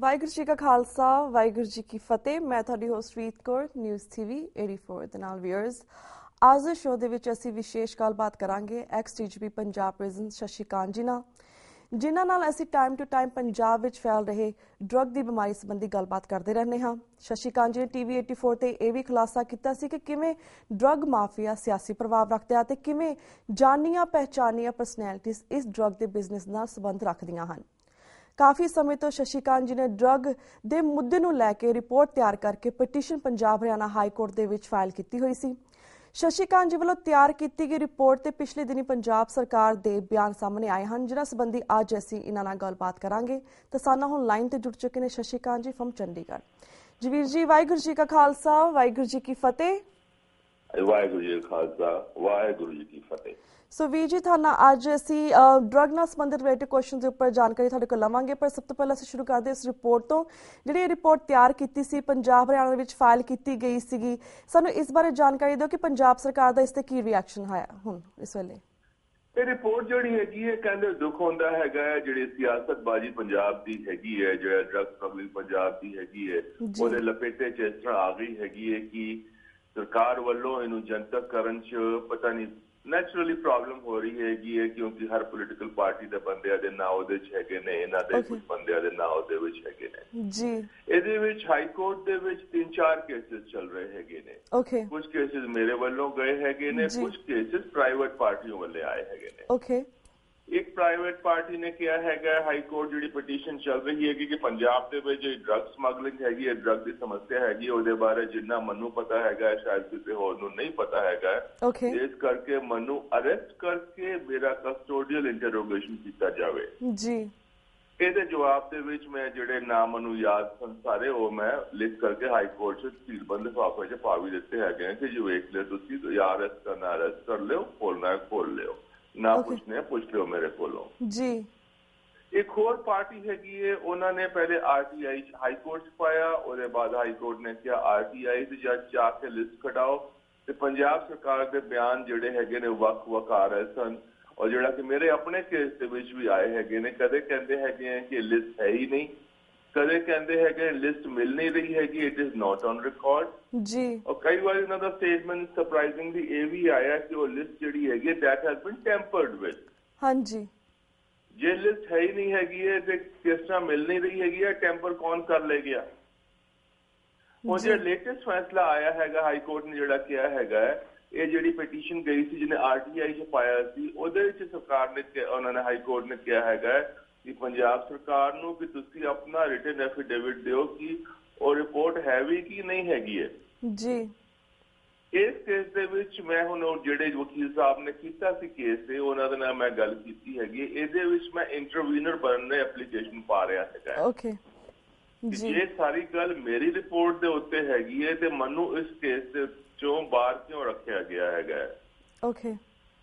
ਵਾਹਿਗੁਰੂ ਜੀ ਕਾ ਖਾਲਸਾ ਵਾਹਿਗੁਰੂ ਜੀ ਕੀ ਫਤਿਹ। ਮੈਂ ਤੁਹਾਡੀ ਹੋਸਟ ਰੀਤ ਕੌਰ ਨਿਊਜ਼ TV 84 ਦੇ ਨਾਲ ਵਿਅਰਸ। ਅੱਜ ਦੇ ਸ਼ੋਅ ਦੇ ਵਿੱਚ ਅਸੀਂ ਵਿਸ਼ੇਸ਼ ਗੱਲਬਾਤ ਕਰਾਂਗੇ ex DGP Punjab prison Shashi Kant ji ਨਾਲ, ਜਿਨ੍ਹਾਂ ਨਾਲ ਅਸੀਂ ਟਾਈਮ ਟੂ ਟਾਈਮ ਪੰਜਾਬ ਵਿੱਚ ਫੈਲ ਰਹੇ ਡਰੱਗ ਦੀ ਬਿਮਾਰੀ ਸੰਬੰਧੀ ਗੱਲਬਾਤ ਕਰਦੇ ਰਹਿੰਦੇ ਹਾਂ। ਸ਼ਸ਼ੀ ਕਾਂਤ ਜੀ ਨੇ TV 84 ਤੇ ਇਹ ਵੀ ਖੁਲਾਸਾ ਕੀਤਾ ਸੀ ਕਿ ਕਿਵੇਂ ਡਰੱਗ ਮਾਫੀਆ ਸਿਆਸੀ ਪ੍ਰਭਾਵ ਰੱਖਦਾ ਹੈ ਤੇ ਕਿਵੇਂ ਜਾਣੀਆਂ ਪਹਿਚਾਨੀਆਂ ਪਰਸਨੈਲਿਟੀਜ਼ ਇਸ ਡਰੱਗ ਦੇ ਬਿਜ਼ਨਸ ਨਾਲ ਸੰਬੰਧ ਰੱਖਦੀਆਂ ਹਨ। ਕਾਫੀ ਸਮੇਂ ਤੋਂ ਸ਼ਸ਼ੀ ਕਾਂਤ ਜੀ ਨੇ ਡਰੱਗ ਦੇ ਮੁੱਦੇ ਨੂੰ ਲੈ ਕੇ ਰਿਪੋਰਟ ਤਿਆਰ ਕਰਕੇ petition Punjab Haryana high court ਦੇ ਵਿੱਚ ਫਾਈਲ ਕੀਤੀ ਹੋਈ ਸੀ। ਸ਼ਸ਼ੀ ਕਾਂਤ ਜੀ ਵੱਲੋਂ ਤਿਆਰ ਕੀਤੀ ਗਈ ਰਿਪੋਰਟ ਤੇ ਪਿਛਲੇ ਦਿਨੀ ਪੰਜਾਬ ਸਰਕਾਰ ਦੇ ਬਿਆਨ ਸਾਹਮਣੇ ਆਏ ਹਨ, ਜਿਨ੍ਹਾਂ ਸੰਬੰਧੀ ਅੱਜ ਅਸੀਂ ਇਹਨਾਂ ਨਾਲ ਗੱਲਬਾਤ ਕਰਾਂਗੇ। ਤਾਂ ਸਾਨਾ ਹੁਣ ਲਾਈਨ ਤੇ ਜੁੜ ਚੁੱਕੇ ਨੇ ਸ਼ਸ਼ੀ ਕਾਂਤ ਜੀ ਫਰਮ ਚੰਡੀਗੜ੍ਹ। ਜੀ ਵੀਰ ਜੀ, ਵਾਹਿਗੁਰੂ ਜੀ ਕਾ ਖਾਲਸਾ ਵਾਹਿਗੁਰੂ ਜੀ ਕੀ ਫਤਿਹ। ਵਾਹਿਗੁਰੂ ਜੀ ਕਾ ਖਾਲਸਾ ਵਾਹਿਗੁਰੂ ਜੀ ਕੀ ਫਤਿਹ। ਸੋ ਵੀਰ ਜੀ, ਤੁਹਾਨੂੰ ਅੱਜ ਅਸੀਂ ਡਰੱਗ ਨਾਲ ਸੰਬੰਧਿਤ ਰਿਲੇਟਡ ਕੁਐਸਚਨ ਦੇ ਉੱਪਰ ਜਾਣਕਾਰੀ ਤੁਹਾਡੇ ਕੋਲ ਲਵਾਂਗੇ, ਪਰ ਸਭ ਤੋਂ ਪਹਿਲਾਂ ਅਸੀਂ ਸ਼ੁਰੂ ਕਰਦੇ ਇਸ ਰਿਪੋਰਟ ਤੋਂ, ਜਿਹੜੀ ਇਹ ਰਿਪੋਰਟ ਤਿਆਰ ਕੀਤੀ ਸੀ ਪੰਜਾਬ ਹਰਿਆਣਾ ਵਿੱਚ ਫਾਈਲ ਕੀਤੀ ਗਈ ਸੀਗੀ। ਸਾਨੂੰ ਇਸ ਬਾਰੇ ਜਾਣਕਾਰੀ ਦਿਓ ਕਿ ਪੰਜਾਬ ਸਰਕਾਰ ਦਾ ਇਸ ਤੇ ਕੀ ਰਿਐਕਸ਼ਨ ਹੋਇਆ ਹੁਣ ਇਸ ਵੇਲੇ। ਇਹ ਰਿਪੋਰਟ ਜਿਹੜੀ ਹੈਗੀ ਹੈ, ਕਹਿੰਦੇ ਦੁੱਖ ਹੁੰਦਾ ਹੈਗਾ ਹੈ ਜਿਹੜੀ ਸਿਆਸਤਬਾਜ਼ੀ ਪੰਜਾਬ ਦੀ ਹੈਗੀ ਹੈ, ਜਿਹੜਾ ਡਰੱਗ ਸਮਗਲਿੰਗ ਪੰਜਾਬ ਦੀ ਹੈਗੀ ਹੈ, ਉਹਦੇ ਲਪੇਟੇ 'ਚ ਇਸ ਤਰ੍ਹਾਂ ਆ ਗਈ ਹੈਗੀ ਹੈ ਕਿ ਸਰਕਾਰ ਵੱਲੋਂ ਇਹਨੂੰ ਜਨਤਕ ਕਰਨ 'ਚ ਪਤਾ ਨਹੀਂ ਨੈਚੁਰਲੀ ਪ੍ਰੋਬਲਮ ਹੋ ਰਹੀ ਹੈਗੀ ਹੈ, ਕਿਉਂਕਿ ਹਰ ਪੋਲੀਟੀਕਲ ਪਾਰਟੀ ਦੇ ਬੰਦਿਆਂ ਦੇ ਨਾਂ ਉਹਦੇ 'ਚ ਹੈਗੇ ਨੇ, ਇਹਨਾਂ ਦੇ ਕੁਝ ਬੰਦਿਆਂ ਦੇ ਨਾਂ ਉਹਦੇ ਵਿੱਚ ਹੈਗੇ ਨੇ ਜੀ। ਇਹਦੇ ਵਿੱਚ ਹਾਈ ਕੋਰਟ ਦੇ ਵਿੱਚ 3-4 ਕੇਸਿਸ ਚੱਲ ਰਹੇ ਹੈਗੇ ਨੇ। ਕੁਝ ਕੇਸਿਸ ਮੇਰੇ ਵੱਲੋਂ ਗਏ ਹੈਗੇ ਨੇ, ਕੁਝ ਕੇਸਿਸ ਪ੍ਰਾਈਵੇਟ ਪਾਰਟੀਆਂ ਵੱਲੋਂ ਆਏ ਹੈਗੇ ਨੇ। ਇੱਕ ਪ੍ਰਾਈਵੇਟ ਪਾਰਟੀ ਨੇ ਕਿਹਾ ਹੈਗਾ ਹਾਈ ਕੋਰਟ ਜਿਹੜੀ ਪਟੀਸ਼ਨ ਚੱਲ ਰਹੀ ਹੈਗੀ ਕਿ ਪੰਜਾਬ ਦੇ ਵਿੱਚ ਜਿਹੜੀ ਡਰੱਗ ਸਮਗਲਿੰਗ ਹੈਗੀ ਹੈ, ਡਰੱਗ ਦੀ ਸਮੱਸਿਆ ਹੈਗੀ, ਉਹਦੇ ਬਾਰੇ ਜਿੰਨਾ ਮੈਨੂੰ ਪਤਾ ਹੈਗਾ ਸ਼ਾਇਦ ਕਿਸੇ ਹੋਰ ਨੂੰ ਨਹੀਂ ਪਤਾ ਹੈਗਾ। ਇਸ ਕਰਕੇ ਮੈਨੂੰ ਅਰੈਸਟ ਕਰਕੇ ਮੇਰਾ ਕਸਟੋਡੀਅਲ ਇੰਟਰੋਗੇਸ਼ਨ ਕੀਤਾ ਜਾਵੇ ਜੀ। ਇਹਦੇ ਜਵਾਬ ਦੇ ਵਿੱਚ ਮੈਂ ਜਿਹੜੇ ਨਾਮ ਮੈਨੂੰ ਯਾਦ ਸਨ ਸਾਰੇ ਉਹ ਮੈਂ ਲਿਖ ਕਰਕੇ ਹਾਈ ਕੋਰਟ 'ਚ ਸੀਲਬੰਦ ਲਿਫਾਫੇ 'ਚ ਪਾ ਵੀ ਦਿੱਤੇ ਹੈਗੇ ਕਿ ਜੋ ਵੇਖ ਲਿਓ ਤੁਸੀਂ, ਜਾਂ ਅਰੈਸਟ ਕਰਨਾ ਅਰੈਸਟ ਕਰ ਲਿਓ, ਖੋਲਣਾ ਖੋਲ ਲਿਓ, ਨਾ ਪੁੱਛਨੇ ਪੁੱਛ ਲਿਓ ਮੇਰੇ ਕੋਲੋਂ ਜੀ। ਇੱਕ ਹੋਰ ਪਾਰਟੀ ਹੈਗੀ ਹੈ, ਉਹਨਾਂ ਨੇ ਪਹਿਲੇ RTI ਹਾਈ ਕੋਰਟ 'ਚ ਪਾਇਆ, ਉਹਦੇ ਬਾਅਦ ਹਾਈ ਕੋਰਟ ਨੇ ਕਿਹਾ RTI ਦੇ ਜੱਜ ਜਾ ਕੇ ਲਿਸਟ ਕਢਾਓ, ਤੇ ਪੰਜਾਬ ਸਰਕਾਰ ਦੇ ਬਿਆਨ ਜਿਹੜੇ ਹੈਗੇ ਨੇ ਵੱਖ ਆ ਰਹੇ ਸਨ। ਔਰ ਜਿਹੜਾ ਕਿ ਮੇਰੇ ਆਪਣੇ ਕੇਸ ਦੇ ਵਿੱਚ ਵੀ ਆਏ ਹੈਗੇ ਨੇ, ਕਦੇ ਕਹਿੰਦੇ ਹੈਗੇ ਕਿ ਲਿਸਟ ਹੈ ਹੀ ਨਹੀਂ, ਕਦੇ ਕਹਿੰਦੇ ਹੈਗੇ ਲਿਸਟ ਮਿਲ ਨਹੀਂ ਰਹੀ ਹੈਗੀ, it is not on record ਜੀ। ਔਰ ਕਈ ਵਾਰ ਇਹਨਾਂ ਦਾ ਸਟੇਟਮੈਂਟ ਸਰਪ੍ਰਾਈਜ਼ਿੰਗਲੀ ਇਹ ਵੀ ਆਇਆ ਕਿ ਉਹ ਲਿਸਟ ਜਿਹੜੀ ਹੈਗੀ that has been tempered with. ਹਾਂਜੀ, ਜੇ ਲਿਸਟ ਹੈ ਹੀ ਨਹੀਂ ਹੈਗੀ ਹੈ ਤੇ ਕਿਸ ਤਰ੍ਹਾਂ ਮਿਲ ਨਹੀਂ ਰਹੀ ਹੈਗੀ ਹੈ, ਟੈਂਪਰ ਕੌਣ ਕਰ ਲੈ ਗਿਆ। ਉਹ ਜਿਹੜਾ ਲੇਟੈਸਟ ਫੈਸਲਾ ਆਇਆ ਹੈਗਾ ਹਾਈ ਕੋਰਟ ਨੇ ਜਿਹੜਾ ਕਿਹਾ ਹੈਗਾ, ਇਹ ਜਿਹੜੀ ਪਟੀਸ਼ਨ ਗਈ ਸੀ ਜਿਹਨੇ RTI 'ਚ ਪਾਇਆ ਸੀ, ਉਹਦੇ ਵਿੱਚ ਸਰਕਾਰ ਨੇ ਉਹਨਾਂ ਨੇ ਹਾਈ ਕੋਰਟ ਨੇ ਕਿਹਾ ਹੈਗਾ ਕਿ ਪੰਜਾਬ ਸਰਕਾਰ ਨੂੰ ਕਿ ਤੁਸੀਂ ਆਪਣਾ ਰਿਟਨ ਐਫੀਡੇਵਿਟ ਦਿਓ ਕਿ ਉਹ ਰਿਪੋਰਟ ਹੈ ਵੀ ਕਿ ਨਹੀਂ ਹੈਗੀ ਹੈ ਜੀ। ਇਸ ਕੇਸ ਦੇ ਵਿੱਚ ਮੈਂ ਹੁਣ ਜਿਹੜੇ ਵਕੀਲ ਸਾਹਿਬ ਨੇ ਕੀਤਾ ਸੀ ਕੇਸ ਤੇ, ਉਹਨਾਂ ਦੇ ਨਾਲ ਮੈਂ ਗੱਲ ਕੀਤੀ ਹੈਗੀ। ਇਹਦੇ ਵਿੱਚ ਮੈਂ ਇੰਟਰਵੀਨਰ ਬਣਨ ਦੀ ਐਪਲੀਕੇਸ਼ਨ ਪਾ ਰਿਹਾ ਹੈਗਾ ਜੀ। ਇਹ ਸਾਰੀ ਗੱਲ ਮੇਰੀ ਰਿਪੋਰਟ ਦੇ ਉੱਤੇ ਹੈਗੀ ਹੈ ਤੇ ਮੈਨੂੰ ਇਸ ਕੇਸ ਦੇ ਚੋਂ ਬਾਹਰ ਕਿਉਂ ਰੱਖਿਆ ਗਿਆ ਹੈਗਾ।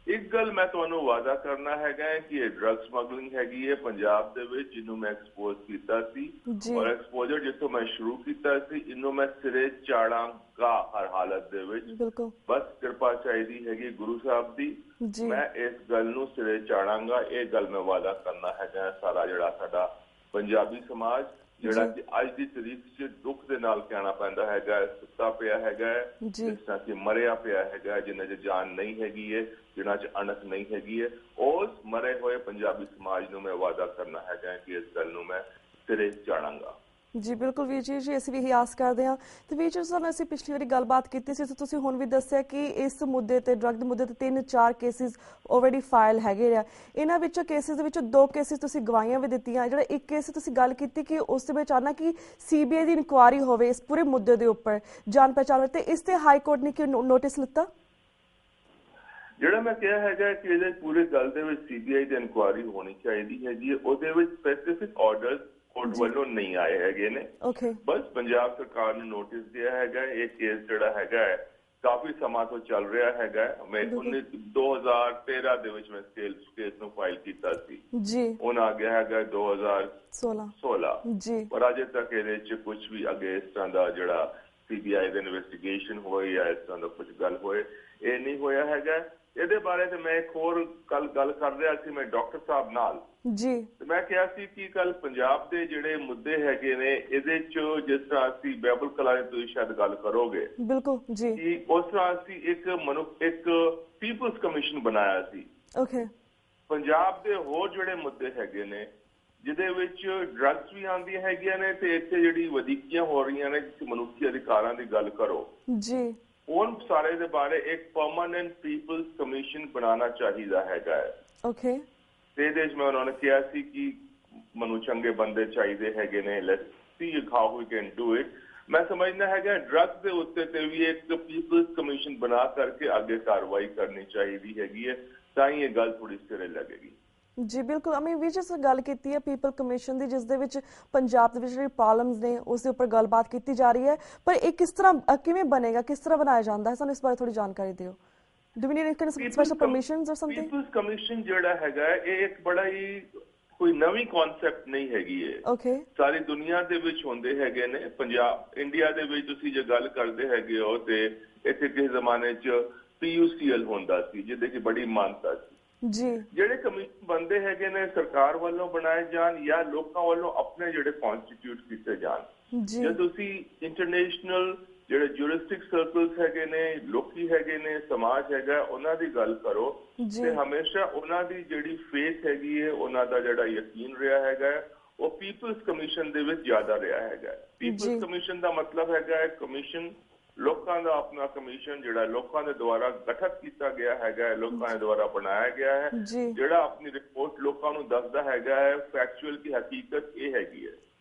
ਇੱਕ ਗੱਲ ਮੈਂ ਤੁਹਾਨੂੰ ਵਾਅਦਾ ਕਰਨਾ ਹੈਗਾ ਕਿ ਇਹ ਡਰੱਗ ਸਮਗਲਿੰਗ ਹੈਗੀ ਹੈ ਪੰਜਾਬ ਦੇ ਵਿੱਚ, ਜਿਹਨੂੰ ਮੈਂ ਐਕਸਪੋਜ਼ ਕੀਤਾ ਸੀ, ਔਰ ਐਕਸਪੋਜ਼ਰ ਜਿੱਥੋਂ ਮੈਂ ਸ਼ੁਰੂ ਕੀਤਾ ਸੀ ਇਹਨੂੰ ਮੈਂ ਸਿਰੇ ਚਾੜਾਂਗਾ ਹਰ ਹਾਲਤ ਦੇ ਵਿੱਚ। ਬਸ ਕਿਰਪਾ ਚਾਹੀਦੀ ਹੈਗੀ ਗੁਰੂ ਸਾਹਿਬ ਦੀ, ਮੈਂ ਇਸ ਗੱਲ ਨੂੰ ਸਿਰੇ ਚਾੜਾਂਗਾ। ਇਹ ਗੱਲ ਮੈਂ ਵਾਅਦਾ ਕਰਨਾ ਹੈਗਾ। ਸਾਰਾ ਜਿਹੜਾ ਸਾਡਾ ਪੰਜਾਬੀ ਸਮਾਜ ਜਿਹੜਾ ਕਿ ਅੱਜ ਦੀ ਤਰੀਕ 'ਚ ਦੁੱਖ ਦੇ ਨਾਲ ਕਹਿਣਾ ਪੈਂਦਾ ਹੈਗਾ, ਸੁੱਤਾ ਪਿਆ ਹੈਗਾ, ਜਿਸ ਤਰ੍ਹਾਂ ਕਿ ਮਰਿਆ ਪਿਆ ਹੈਗਾ, ਜਿਨ੍ਹਾਂ 'ਚ ਜਾਨ ਨਹੀਂ ਹੈਗੀ ਹੈ, ਜਿਨ੍ਹਾਂ 'ਚ ਅਣਖ ਨਹੀਂ ਹੈਗੀ ਹੈ, ਉਸ ਮਰੇ ਹੋਏ ਪੰਜਾਬੀ ਸਮਾਜ ਨੂੰ ਮੈਂ ਵਾਅਦਾ ਕਰਨਾ ਹੈਗਾ ਕਿ ਇਸ ਗੱਲ ਨੂੰ ਮੈਂ ਸਿਰੇ ਚਾੜਾਂਗਾ ਜੀ। ਬਿਲਕੁਲ ਵੀਰ ਜੀ, ਅਸੀਂ ਵੀ ਇਹੀ ਆਸ ਕਰਦੇ ਹਾਂ। ਤੇ ਵੀਰ ਜੀ, ਸਾਨੂੰ ਅਸੀਂ ਪਿਛਲੀ ਵਾਰੀ ਗੱਲਬਾਤ ਕੀਤੀ ਸੀ, ਤੁਸੀਂ ਹੁਣ ਵੀ ਦੱਸਿਆ ਕਿ ਇਸ ਮੁੱਦੇ ਤੇ ਡਰੱਗ ਦੇ ਮੁੱਦੇ ਤੇ 3-4 ਕੇਸਿਸ ਆਲਰੇਡੀ ਫਾਈਲ ਹੈਗੇ ਆ। ਇਹਨਾਂ ਵਿੱਚੋਂ ਕੇਸਿਸ ਦੇ ਵਿੱਚੋਂ 2 ਕੇਸਿਸ ਤੁਸੀਂ ਗਵਾਹੀਆਂ ਵੀ ਦਿੱਤੀਆਂ, ਜਿਹੜਾ ਇੱਕ ਕੇਸ ਤੁਸੀਂ ਗੱਲ ਕੀਤੀ ਕਿ ਉਸ ਦੇ ਵਿੱਚ ਆਉਣਾ ਕਿ CBI ਦੀ ਇਨਕੁਆਇਰੀ ਹੋਵੇ ਇਸ ਪੂਰੇ ਮੁੱਦੇ ਦੇ ਉੱਪਰ ਜਾਣ ਪਹਿਚਾਣ, ਤੇ ਇਸ ਤੇ ਹਾਈ ਕੋਰਟ ਨੇ ਕਿਉਂ ਨੋਟਿਸ ਲਿੱਤਾ? ਜਿਹੜਾ ਮੈਂ ਕਿਹਾ ਹੈਗਾ ਕਿ ਇਹਦੇ ਪੂਰੇ ਗੱਲ ਦੇ ਵਿੱਚ CBI ਦੀ ਇਨਕੁਆਇਰੀ ਹੋਣੀ ਚਾਹੀਦੀ ਹੈਗੀ, ਉਹਦੇ ਵਿੱਚ ਸਪੈਸੀਫਿਕ ਆਰਡਰਸ ਕੋਰਟ ਵੱਲੋਂ ਨਹੀਂ ਆਏ ਹੈਗੇ ਨੇ। ਬਸ ਪੰਜਾਬ ਸਰਕਾਰ ਨੂੰ ਨੋਟਿਸ ਦਿਆ ਹੈਗਾ। ਇਹ ਕੇਸ ਜਿਹੜਾ ਹੈਗਾ ਕਾਫੀ ਸਮਾਂ ਤੋਂ ਚੱਲ ਰਿਹਾ ਹੈਗਾ। ਮੈਂ 2013 ਦੇ ਵਿੱਚ ਮੈਂ ਕੇਸ ਨੂੰ ਫਾਈਲ ਕੀਤਾ ਸੀ, ਹੁਣ ਆ ਗਿਆ ਹੈਗਾ 2016 ਪਰ ਅਜੇ ਤੱਕ ਇਹਦੇ 'ਚ ਕੁਝ ਵੀ ਅੱਗੇ ਇਸ ਤਰ੍ਹਾਂ ਦਾ ਜਿਹੜਾ CBI ਦਾ ਇਨਵੈਸਟੀਗੇਸ਼ਨ ਹੋਏ ਜਾਂ ਇਸ ਤਰ੍ਹਾਂ ਦਾ ਕੁਝ ਗੱਲ ਹੋਏ, ਇਹ ਨਹੀਂ ਹੋਇਆ ਹੈਗਾ। ਇਹਦੇ ਬਾਰੇ ਤੇ ਮੈਂ ਇੱਕ ਹੋਰ ਗੱਲ ਕਰ ਰਿਹਾ ਸੀ ਮੈਂ ਡਾਕਟਰ ਸਾਹਿਬ ਨਾਲ ਜੀ ਮੈਂ ਕਿਹਾ ਸੀ ਕਿ ਕੱਲ ਪੰਜਾਬ ਦੇ ਜਿਹੜੇ ਮੁੱਦੇ ਹੈਗੇ ਨੇ ਇਹਦੇ 'ਚ ਜਿਸ ਤਰ੍ਹਾਂ ਅਸੀਂ ਬਾਈਬਲ ਕਲਾ ਦੀ ਤੁਸੀਂ ਸ਼ਾਇਦ ਗੱਲ ਕਰੋਗੇ ਬਿਲਕੁਲ ਜੀ ਕਿ ਉਸ ਤਰ੍ਹਾਂ ਅਸੀਂ ਇੱਕ ਪੀਪਲਸ ਕਮਿਸ਼ਨ ਬਣਾਇਆ ਸੀ। ਓਕੇ ਪੰਜਾਬ ਦੇ ਹੋਰ ਜਿਹੜੇ ਮੁੱਦੇ ਹੈਗੇ ਨੇ ਜਿਹਦੇ ਵਿੱਚ ਡਰੱਗਸ ਵੀ ਆਉਂਦੀਆਂ ਹੈਗੀਆਂ ਨੇ ਤੇ ਇੱਥੇ ਜਿਹੜੀ ਵਧੀਕੀਆਂ ਹੋ ਰਹੀਆਂ ਨੇ ਜਿਸ ਮਨੁੱਖੀ ਅਧਿਕਾਰਾਂ ਦੀ ਗੱਲ ਕਰੋ ਜੀ उन सारे ਦੇ ਬਾਰੇ ਇੱਕ ਪਰਮਾਨੈਂਟ ਪੀਪਲਸ ਕਮਿਸ਼ਨ ਬਣਾਉਣਾ ਚਾਹੀਦਾ ਹੈਗਾ ਹੈ। ਓਕੇ ਤੇ ਇਹਦੇ ਵਿੱਚ ਮੈਂ ਉਹਨਾਂ ਨੇ ਕਿਹਾ ਸੀ ਕਿ ਮੈਨੂੰ ਚੰਗੇ ਬੰਦੇ ਚਾਹੀਦੇ ਹੈਗੇ ਨੇ। Let's see how we can do it. ਮੈਂ ਸਮਝਦਾ ਹੈਗਾ ਡਰੱਗਸ ਦੇ ਉੱਤੇ ਤੇ ਵੀ ਇੱਕ ਪੀਪਲਸ ਕਮਿਸ਼ਨ ਬਣਾ ਕਰਕੇ ਅੱਗੇ ਕਾਰਵਾਈ ਕਰਨੀ ਚਾਹੀਦੀ ਹੈਗੀ ਹੈ ਤਾਂ ਹੀ ਇਹ ਗੱਲ ਥੋੜੀ ਸਿਰੇ ਲੱਗੇਗੀ। ਜੀ ਬਿਲਕੁਲ ਅਮੀ ਵੀ ਜਿਸ ਗੱਲ ਕੀਤੀ ਹੈ ਪੀਪਲ ਕਮਿਸ਼ਨ ਦੀ ਜਿਸ ਦੇ ਵਿੱਚ ਪੰਜਾਬ ਦੇ ਵਿੱਚ ਜਿਹੜੀ ਪ੍ਰੋਬਲਮਸ ਨੇ ਉਸ ਦੇ ਉੱਪਰ ਗੱਲਬਾਤ ਕੀਤੀ ਜਾ ਰਹੀ ਹੈ ਪਰ ਇਹ ਕਿਸ ਤਰ੍ਹਾਂ ਕਿਵੇਂ ਬਣੇਗਾ ਕਿਸ ਤਰ੍ਹਾਂ ਬਣਾਇਆ ਜਾਂਦਾ ਹੈ ਸਾਨੂੰ ਇਸ ਬਾਰੇ ਥੋੜੀ ਜਾਣਕਾਰੀ ਦਿਓ। Do we need any special permissions or something? Peoples commission ਜਿਹੜਾ ਹੈਗਾ ਇਹ ਇੱਕ ਬੜਾ ਹੀ ਕੋਈ ਨਵੀਂ ਕਨਸੈਪਟ ਨਹੀਂ ਹੈਗੀ ਹੈ। ਓਕੇ ਸਾਰੀ ਦੁਨੀਆ ਦੇ ਵਿੱਚ ਹੁੰਦੇ ਹੈਗੇ ਨੇ। ਪੰਜਾਬ ਇੰਡੀਆ ਦੇ ਵਿੱਚ ਤੁਸੀਂ ਜੇ ਗੱਲ ਕਰਦੇ ਹੈਗੇ ਹੋ ਤੇ ਇੱਥੇ ਕਿਸੇ ਜ਼ਮਾਨੇ 'ਚ PUCL ਹੁੰਦਾ ਸੀ ਜਿਹਦੇ ਕਿ ਬੜੀ ਮਾਨਤਾ ਸੀ। ਜੀ ਜਿਹੜੇ ਕਮਿਸ਼ਨ ਬਣਦੇ ਹੈਗੇ ਨੇ ਸਰਕਾਰ ਵੱਲੋਂ ਬਣਾਏ ਜਾਣ ਜਾਂ ਲੋਕਾਂ ਵੱਲੋਂ ਆਪਣੇ ਜਿਹੜੇ ਕਨਸਟੀਟਿਊਟ ਕੀਤੇ ਜਾਣ। ਜੇ ਤੁਸੀਂ ਇੰਟਰਨੈਸ਼ਨਲ ਜਿਹੜੇ ਜੂਰਿਸਟਿਕ ਸਰਕਲਸ ਹੈਗੇ ਨੇ ਲੋਕੀ ਹੈਗੇ ਨੇ ਸਮਾਜ ਹੈਗਾ ਉਹਨਾਂ ਦੀ ਗੱਲ ਕਰੋ ਤੇ ਹਮੇਸ਼ਾ ਉਹਨਾਂ ਦੀ ਜਿਹੜੀ ਫੇਥ ਹੈਗੀ ਹੈ ਉਹਨਾਂ ਦਾ ਜਿਹੜਾ ਯਕੀਨ ਰਿਹਾ ਹੈਗਾ ਉਹ ਪੀਪਲਸ ਕਮਿਸ਼ਨ ਦੇ ਵਿੱਚ ਜ਼ਿਆਦਾ ਰਿਹਾ ਹੈਗਾ। ਪੀਪਲਸ ਕਮਿਸ਼ਨ ਦਾ ਮਤਲਬ ਹੈਗਾ ਕਮਿਸ਼ਨ ਲੋਕਾਂ ਦਾ ਆਪਣਾ ਕਮਿਸ਼ਨ ਜਿਹੜਾ ਲੋਕਾਂ ਦੇ ਦੁਆਰਾ ਗਠਿਤ ਕੀਤਾ ਗਿਆ ਹੈਗਾ ਲੋਕਾਂ ਦੇ ਦੁਆਰਾ ਬਣਾਇਆ ਗਿਆ ਹੈ ਜਿਹੜਾ ਆਪਣੀ ਰਿਪੋਰਟ ਲੋਕਾਂ ਨੂੰ ਦੱਸਦਾ ਹੈਗਾ ਫੈਕਚੁਅਲ ਕੀ ਹਕੀਕਤ ਇਹ ਹੈਗੀ ਹੈ।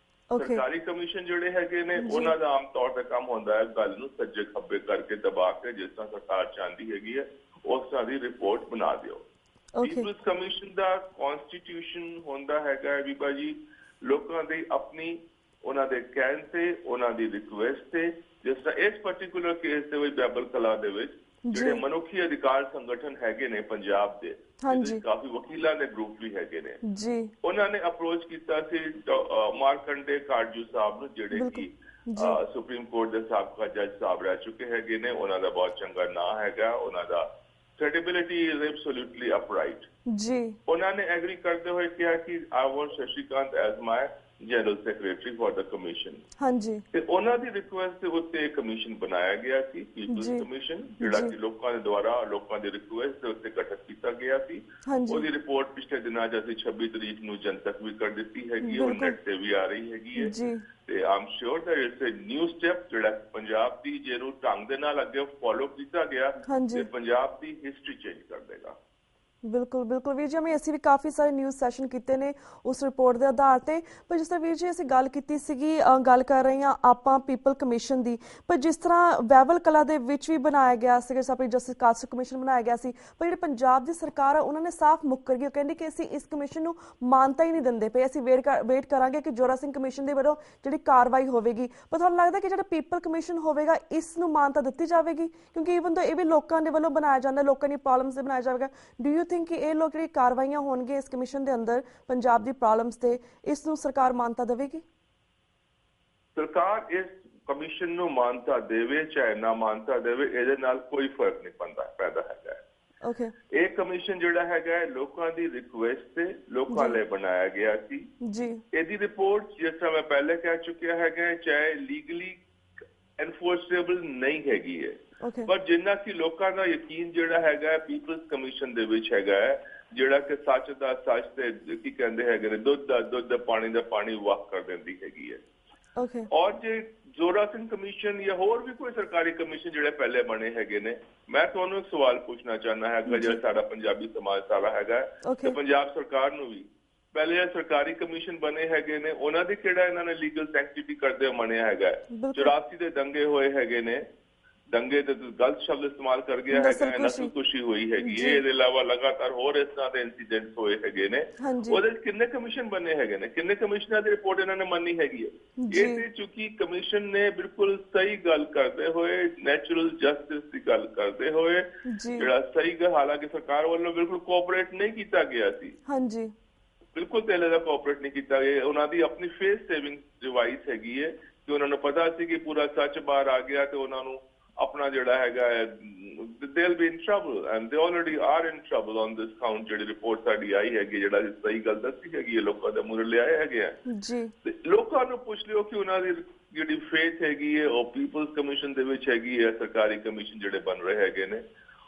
ਸਰਕਾਰੀ ਕਮਿਸ਼ਨ ਜਿਹੜੇ ਹੈਗੇ ਨੇ ਉਹਨਾਂ ਦਾ ਆਮ ਤੌਰ ਤੇ ਕੰਮ ਹੁੰਦਾ ਹੈ ਗੱਲ ਨੂੰ ਸੱਜੇ ਖੱਬੇ ਕਰਕੇ ਦਬਾ ਕੇ ਜਿਸ ਤਰ੍ਹਾਂ ਸਰਕਾਰ ਚਾਹੁੰਦੀ ਹੈਗੀ ਹੈ ਉਸ ਤਰ੍ਹਾਂ ਦੀ ਰਿਪੋਰਟ ਬਣਾ ਦਿਓ। ਪੀਪਲਸ ਕਮਿਸ਼ਨ ਦਾ ਕਨਸਟੀਟਿਊਸ਼ਨ ਹੁੰਦਾ ਹੈਗਾ ਬੀਬਾ ਜੀ ਲੋਕਾਂ ਦੀ ਆਪਣੀ ਉਹਨਾਂ ਦੇ ਕਹਿਣ ਤੇ ਉਹਨਾਂ ਦੀ ਰਿਕੁਐਸਟ ਤੇ ਜਿਸ ਤਰ੍ਹਾਂ ਇਸ ਪਾਰਟਿਕੂਲਰ ਕੇਸ ਦੇ ਵਿੱਚ ਬਾਈਬਲ ਕਲਾ ਦੇ ਵਿੱਚ ਜਿਹੜੇ ਮਨੁੱਖੀ ਅਧਿਕਾਰ ਸੰਗਠਨ ਹੈਗੇ ਨੇ ਪੰਜਾਬ ਦੇ ਕਾਫੀ ਵਕੀਲਾਂ ਦੇ ਗਰੁੱਪ ਵੀ ਹੈਗੇ ਨੇ ਉਹਨਾਂ ਨੇ ਅਪਰੋਚ ਕੀਤਾ ਸੀ ਮਾਰਕੰਡੇ ਕਾਰਜੂ ਸਾਹਿਬ ਨੂੰ ਜਿਹੜੇ ਕਿ ਸੁਪਰੀਮ ਕੋਰਟ ਦੇ ਸਾਬਕਾ ਜੱਜ ਸਾਹਿਬ ਰਹਿ ਚੁੱਕੇ ਹੈਗੇ ਨੇ। ਉਹਨਾਂ ਦਾ ਬਹੁਤ ਚੰਗਾ ਨਾਂ ਹੈਗਾ ਉਹਨਾਂ ਦਾ credibility is absolutely upright। ਉਹਨਾਂ ਨੇ ਐਗਰੀ ਕਰਦੇ ਹੋਏ ਕਿਹਾ ਕਿ I want Shashikant as my general secretary for the commission. ਹਾਂਜੀ ਤੇ ਉਹਨਾਂ ਦੀ ਰਿਕੁਐਸਟ ਦੇ ਉੱਤੇ ਕਮਿਸ਼ਨ ਬਣਾਇਆ ਗਿਆ ਸੀ ਪੀਪਲਸ ਕਮਿਸ਼ਨ ਜਿਹੜਾ ਕਿ ਲੋਕਾਂ ਦੇ ਦੁਆਰਾ ਲੋਕਾਂ ਦੀ ਰਿਕੁਐਸਟ ਦੇ ਉੱਤੇ ਗਠਿਤ ਕੀਤਾ ਗਿਆ ਸੀ। ਉਹਦੀ ਰਿਪੋਰਟ ਪਿਛਲੇ ਦਿਨਾਂ 'ਚ ਅਸੀਂ 26 ਤਰੀਕ ਨੂੰ ਜਨਤਕ ਵੀ ਕਰ ਦਿੱਤੀ ਹੈਗੀ ਉਹ ਨੈਟ ਤੇ ਵੀ ਆ ਰਹੀ ਹੈਗੀ ਹੈ ਤੇ am sure that it's a new step ਜਿਹੜਾ ਪੰਜਾਬ ਦੀ ਜਿਹਨੂੰ ਢੰਗ ਦੇ ਨਾਲ ਅੱਗੇ ਫੋਲੋ ਕੀਤਾ ਗਿਆ ਤੇ ਪੰਜਾਬ ਦੀ ਹਿਸਟਰੀ ਚੇਂਜ ਕਰ ਦੇਗਾ। ਬਿਲਕੁਲ ਬਿਲਕੁਲ ਵੀਰ ਜੀ ਅਸੀਂ ਵੀ ਕਾਫੀ ਸਾਰੇ ਨਿਊਜ਼ ਸੈਸ਼ਨ ਕੀਤੇ ਨੇ ਉਸ ਰਿਪੋਰਟ ਦੇ ਆਧਾਰ ਤੇ ਪਰ ਜਿਸ ਤਰ੍ਹਾਂ ਵੀਰ ਜੀ ਅਸੀਂ ਗੱਲ ਕੀਤੀ ਸੀਗੀ ਗੱਲ ਕਰ ਰਹੇ ਹਾਂ ਆਪਾਂ ਪੀਪਲ ਕਮਿਸ਼ਨ ਦੀ ਪਰ ਜਿਸ ਤਰ੍ਹਾਂ ਬਾਈਬਲ ਕਲਾ ਦੇ ਵਿੱਚ ਵੀ ਬਣਾਇਆ ਗਿਆ ਸੀਗਾ ਸਾਡੀ ਜਸਟਿਸ ਕਾਸਟ ਕਮਿਸ਼ਨ ਬਣਾਇਆ ਗਿਆ ਸੀ ਪਰ ਜਿਹੜੇ ਪੰਜਾਬ ਦੀ ਸਰਕਾਰ ਆ ਉਹਨਾਂ ਨੇ ਸਾਫ਼ ਮੁੱਕਰ ਗਈ ਉਹ ਕਹਿੰਦੀ ਕਿ ਅਸੀਂ ਇਸ ਕਮਿਸ਼ਨ ਨੂੰ ਮਾਨਤਾ ਹੀ ਨਹੀਂ ਦਿੰਦੇ ਪਏ ਅਸੀਂ ਵੇਟ ਕਰਾਂਗੇ ਕਿ ਜੋਰਾ ਸਿੰਘ ਕਮਿਸ਼ਨ ਦੇ ਵੱਲੋਂ ਜਿਹੜੀ ਕਾਰਵਾਈ ਹੋਵੇਗੀ ਪਰ ਤੁਹਾਨੂੰ ਲੱਗਦਾ ਕਿ ਜਿਹੜਾ ਪੀਪਲ ਕਮਿਸ਼ਨ ਹੋਵੇਗਾ ਇਸ ਨੂੰ ਮਾਨਤਾ ਦਿੱਤੀ ਜਾਵੇਗੀ ਕਿਉਂਕਿ ਈਵਨ ਤੋਂ ਇਹ ਵੀ ਲੋਕਾਂ ਦੇ ਵੱਲੋਂ ਬਣਾਇਆ ਜਾਂਦਾ ਲੋਕਾਂ ਦੀ ਪ੍ਰੋਬਲਮਸ ਤੇ ਬਣਾਇਆ ਜਾਵੇਗਾ। ਡੂ ਯੂ think ਕਿ ਇਹ ਲੋਕ ਜਿਹੜੀ ਕਾਰਵਾਈਆਂ ਹੋਣਗੇ ਇਸ ਕਮਿਸ਼ਨ ਦੇ ਅੰਦਰ ਪੰਜਾਬ ਦੀ ਪ੍ਰੋਬਲਮਸ ਤੇ ਇਸ ਨੂੰ ਸਰਕਾਰ ਮਾਨਤਾ ਦੇਵੇਗੀ? ਸਰਕਾਰ ਇਸ ਕਮਿਸ਼ਨ ਨੂੰ ਮਾਨਤਾ ਦੇਵੇ ਚਾਹੇ ਨਾ ਮਾਨਤਾ ਦੇਵੇ ਇਹਦੇ ਨਾਲ ਕੋਈ ਫਰਕ ਨਹੀਂ ਪੈਦਾ ਹੈਗਾ। ਓਕੇ ਇਹ ਕਮਿਸ਼ਨ ਜਿਹੜਾ ਹੈਗਾ ਲੋਕਾਂ ਦੀ ਰਿਕੁਐਸਟ ਤੇ ਲੋਕਾਂ ਲਈ ਬਣਾਇਆ ਗਿਆ ਸੀ ਜੀ। ਇਹਦੀ ਰਿਪੋਰਟ ਜਿਸ ਤਰ੍ਹਾਂ ਮੈਂ ਪਹਿਲੇ ਕਹਿ ਚੁੱਕਿਆ ਹੈਗਾ ਚਾਹੇ ਲੀਗਲੀ ਐਨਫੋਰਸੇਬਲ ਨਹੀਂ ਹੈਗੀ ਹੈ ਪਰ ਜਿੰਨਾ ਕਿ ਲੋਕਾਂ ਦਾ ਯਕੀਨ ਜਿਹੜਾ ਹੈਗਾ ਪੀਪਲਸ ਕਮਿਸ਼ਨ ਦੇ ਵਿੱਚ ਹੈਗਾ ਜਿਹੜਾ ਕਿ ਸੱਚ ਦਾ ਸੱਚ ਤੇ ਕੀ ਕਹਿੰਦੇ ਹੈਗੇ ਨੇ ਦੁੱਧ ਦਾ ਦੁੱਧ ਪਾਣੀ ਦਾ ਪਾਣੀ ਵਾਕ ਕਰ ਦਿੰਦੀ ਹੈਗੀ ਹੈ। ਔਰ ਜੇ ਜੋਰਾ ਸਿੰਘ ਕਮਿਸ਼ਨ ਜਾਂ ਹੋਰ ਵੀ ਕੋਈ ਸਰਕਾਰੀ ਕਮਿਸ਼ਨ ਜਿਹੜੇ ਪਹਿਲੇ ਬਣੇ ਹੈਗੇ ਨੇ ਮੈਂ ਤੁਹਾਨੂੰ ਇੱਕ ਸਵਾਲ ਪੁੱਛਣਾ ਚਾਹੁੰਦਾ ਹੈਗਾ ਜਿਹੜਾ ਸਾਡਾ ਪੰਜਾਬੀ ਸਮਾਜ ਸਾਰਾ ਹੈਗਾ ਤੇ ਪੰਜਾਬ ਸਰਕਾਰ ਨੂੰ ਵੀ ਪਹਿਲੇ ਸਰਕਾਰੀ ਕਮਿਸ਼ਨ ਬਣੇ ਹੈਗੇ ਨੇ ਉਹਨਾਂ ਦੀ ਕਿਹੜਾ ਇਹਨਾਂ ਨੇ ਲੀਗਲ ਸੈਂਕਟੀਟੀ ਕਰਦੇ ਬਣਿਆ ਹੈਗਾ 84 ਦੇ ਦੰਗੇ ਹੋਏ ਹੈਗੇ ਨੇ ਦੰਗੇ ਤੇ ਗਲਤ ਸ਼ਬਦ ਇਸਤੇਮਾਲ ਕਰ ਗਿਆ ਹੈਗਾ ਨਸਲਕੁਸ਼ੀ ਹੋਈ ਹੈਗੀ ਇਹਦੇ ਇਲਾਵਾ ਲਗਾਤਾਰ ਹੋਰ ਇਸ ਤਰ੍ਹਾਂ ਦੇ ਇਨਸੀਡੈਂਟਸ ਹੋਏ ਹੈਗੇ ਨੇ ਉਹਦੇ ਕਿੰਨੇ ਕਮਿਸ਼ਨ ਬਣੇ ਹੈਗੇ ਨੇ ਕਿੰਨੇ ਕਮਿਸ਼ਨਰਾਂ ਦੀ ਰਿਪੋਰਟ ਇਹਨਾਂ ਨੇ ਮੰਨੀ ਹੈਗੀ ਹੈ। ਇਹ ਤੇ ਚੁੱਕੀ ਕਮਿਸ਼ਨ ਨੇ ਬਿਲਕੁਲ ਸਹੀ ਗੱਲ ਕਰਦੇ ਹੋਏ ਨੈਚੁਰਲ ਜਸਟਿਸ ਦੀ ਗੱਲ ਕਰਦੇ ਹੋਏ ਜਿਹੜਾ ਸਹੀ ਹਾਲਾਂਕਿ ਸਰਕਾਰ ਵੱਲੋਂ ਬਿਲਕੁਲ ਕੋਆਪਰੇਟ ਨਹੀਂ ਕੀਤਾ ਗਿਆ ਸੀ ਬਿਲਕੁਲ ਪਹਿਲੇ ਦਾ ਕੋਆਪਰੇਟ ਨਹੀਂ ਕੀਤਾ ਗਿਆ ਉਹਨਾਂ ਦੀ ਆਪਣੀ ਫੇਸ ਸੇਵਿੰਗ ਡਿਵਾਈਸ ਹੈਗੀ ਹੈ ਕਿ ਉਹਨਾਂ ਨੂੰ ਪਤਾ ਸੀ ਕਿ ਪੂਰਾ ਸੱਚ ਬਾਹਰ ਆ ਗਿਆ ਤੇ ਉਹਨਾਂ ਨੂੰ ਆਪਣਾ ਜਿਹੜਾ ਹੈਗਾ they'll be in trouble and they already are in trouble on this count ਜਿਹੜੀ ਰਿਪੋਰਟ ਸਾਡੀ ਆਈ ਹੈਗੀ ਜਿਹੜਾ ਸਹੀ ਗੱਲ ਦੱਸੀ ਹੈਗੀ ਹੈ ਲੋਕਾਂ ਦੇ ਮੂਹਰੇ ਲਿਆਏ ਹੈਗੇ ਆ ਜੀ ਲੋਕਾਂ ਨੂੰ ਪੁੱਛ ਲਿਓ ਕਿ ਉਹਨਾਂ ਦੀ ਜਿਹੜੀ ਫੇਥ ਹੈਗੀ ਹੈ ਉਹ ਪੀਪਲਸ ਕਮਿਸ਼ਨ ਦੇ ਵਿੱਚ ਹੈਗੀ ਹੈ ਸਰਕਾਰੀ ਕਮਿਸ਼ਨ ਜਿਹੜੇ ਬਣ ਰਹੇ ਹੈਗੇ ਨੇ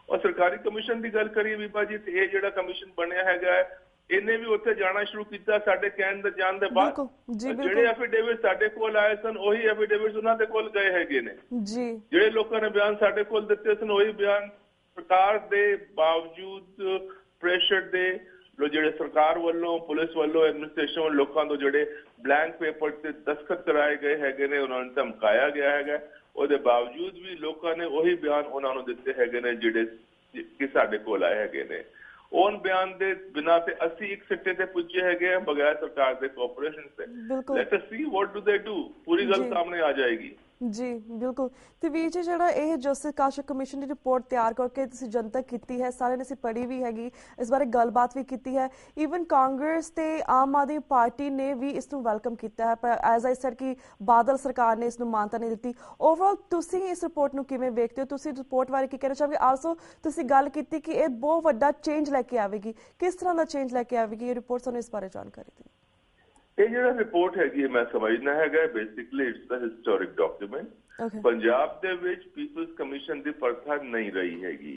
ਔਰ ਸਰਕਾਰੀ ਕਮਿਸ਼ਨ ਦੀ ਗੱਲ ਕਰੀਏ ਬੀਬਾ ਜੀ ਤੇ ਇਹ ਜਿਹੜਾ ਕਮਿਸ਼ਨ ਬਣਿਆ ਹੈਗਾ ਹੈ ਇਹਨੇ ਵੀ ਉੱਥੇ ਜਾਣਾ ਸ਼ੁਰੂ ਕੀਤਾ ਸਾਡੇ ਕਹਿਣ ਦੇ ਜਾਣ ਦੇ ਬਾਅਦ ਜਿਹੜੇ ਐਫੀਡੇਵਿਟ ਸਾਡੇ ਕੋਲ ਆਏ ਸਨ ਉਹੀ ਐਫੀਡੇਵਿਟ ਉਹਨਾਂ ਦੇ ਕੋਲ ਗਏ ਹੈਗੇ ਨੇ ਜੀ ਜਿਹੜੇ ਲੋਕਾਂ ਨੇ ਬਿਆਨ ਸਾਡੇ ਕੋਲ ਦਿੱਤੇ ਸਨ ਉਹੀ ਬਿਆਨ ਸਰਕਾਰ ਦੇ ਬਾਵਜੂਦ ਪ੍ਰੈਸ਼ਰ ਦੇ ਜਿਹੜੇ ਸਰਕਾਰ ਵੱਲੋਂ ਪੁਲਿਸ ਵੱਲੋਂ ਐਡਮਿਨਿਸਟ੍ਰੇਸ਼ਨ ਵੱਲੋਂ ਲੋਕਾਂ ਤੋਂ ਜਿਹੜੇ ਬਲੈਂਕ ਪੇਪਰ ਤੇ ਦਸਤਖਤ ਕਰਾਏ ਗਏ ਹੈਗੇ ਨੇ ਉਹਨਾਂ ਨੂੰ ਧਮਕਾਇਆ ਗਿਆ ਹੈਗਾ ਉਹਦੇ ਬਾਵਜੂਦ ਵੀ ਲੋਕਾਂ ਨੇ ਉਹੀ ਬਿਆਨ ਉਹਨਾਂ ਨੂੰ ਦਿੱਤੇ ਹੈਗੇ ਨੇ ਜਿਹੜੇ ਕਿ ਸਾਡੇ ਕੋਲ ਆਏ ਹੈਗੇ ਨੇ ਉਨ ਬਿਆਨ ਦੇ ਬਿਨਾਂ ਤੇ ਅਸੀਂ ਇੱਕ ਸਿੱਟੇ ਤੇ ਪੁੱਜੇ ਹੈਗੇ ਬਗੈਰ ਸਰਕਾਰ ਦੇ ਕੋਆਪਰੇਸ਼ਨ ਤੇ let us see what do they do ਪੂਰੀ ਗੱਲ ਸਾਹਮਣੇ ਆ ਜਾਏਗੀ ਜੀ ਬਿਲਕੁਲ ਤੇ ਵੀਰ ਜੀ ਜਿਹੜਾ ਇਹ ਜਸਟਿਸ ਕਾਸ਼ਕ ਕਮਿਸ਼ਨ ਦੀ ਰਿਪੋਰਟ ਤਿਆਰ ਕਰਕੇ ਤੁਸੀਂ ਜਨਤਕ ਕੀਤੀ ਹੈ ਸਾਰਿਆਂ ਨੇ ਅਸੀਂ ਪੜ੍ਹੀ ਵੀ ਹੈਗੀ ਇਸ ਬਾਰੇ ਗੱਲਬਾਤ ਵੀ ਕੀਤੀ ਹੈ ਈਵਨ ਕਾਂਗਰਸ ਤੇ ਆਮ ਆਦਮੀ ਪਾਰਟੀ ਨੇ ਵੀ ਇਸ ਨੂੰ ਵੈਲਕਮ ਕੀਤਾ ਹੈ ਪਰ ਐਜ਼ ਆਈ ਸੈਡ ਕਿ ਬਾਦਲ ਸਰਕਾਰ ਨੇ ਇਸ ਨੂੰ ਮਾਨਤਾ ਨਹੀਂ ਦਿੱਤੀ ਓਵਰਆਲ ਤੁਸੀਂ ਇਸ ਰਿਪੋਰਟ ਨੂੰ ਕਿਵੇਂ ਵੇਖਦੇ ਹੋ ਤੁਸੀਂ ਰਿਪੋਰਟ ਬਾਰੇ ਕੀ ਕਹਿਣਾ ਚਾਹੋਗੇ ਆਲਸੋ ਤੁਸੀਂ ਗੱਲ ਕੀਤੀ ਕਿ ਇਹ ਬਹੁਤ ਵੱਡਾ ਚੇਂਜ ਲੈ ਕੇ ਆਵੇਗੀ ਕਿਸ ਤਰ੍ਹਾਂ ਦਾ ਚੇਂਜ ਲੈ ਕੇ ਆਵੇਗੀ ਇਹ ਰਿਪੋਰਟ ਸਾਨੂੰ ਇਸ ਬਾਰੇ ਜਾਣਕਾਰੀ ਦਿਓ ਇਹ ਜਿਹੜਾ ਰਿਪੋਰਟ ਹੈਗੀ ਮੈਂ ਸਮਝਣਾ ਹੈਗਾ basically it's the historic document Punjab ਦੇ ਵਿੱਚ ਪੀਪਲਸ ਕਮਿਸ਼ਨ ਦੀ ਪ੍ਰਥਾ ਨਹੀਂ ਰਹੀ ਹੈਗੀ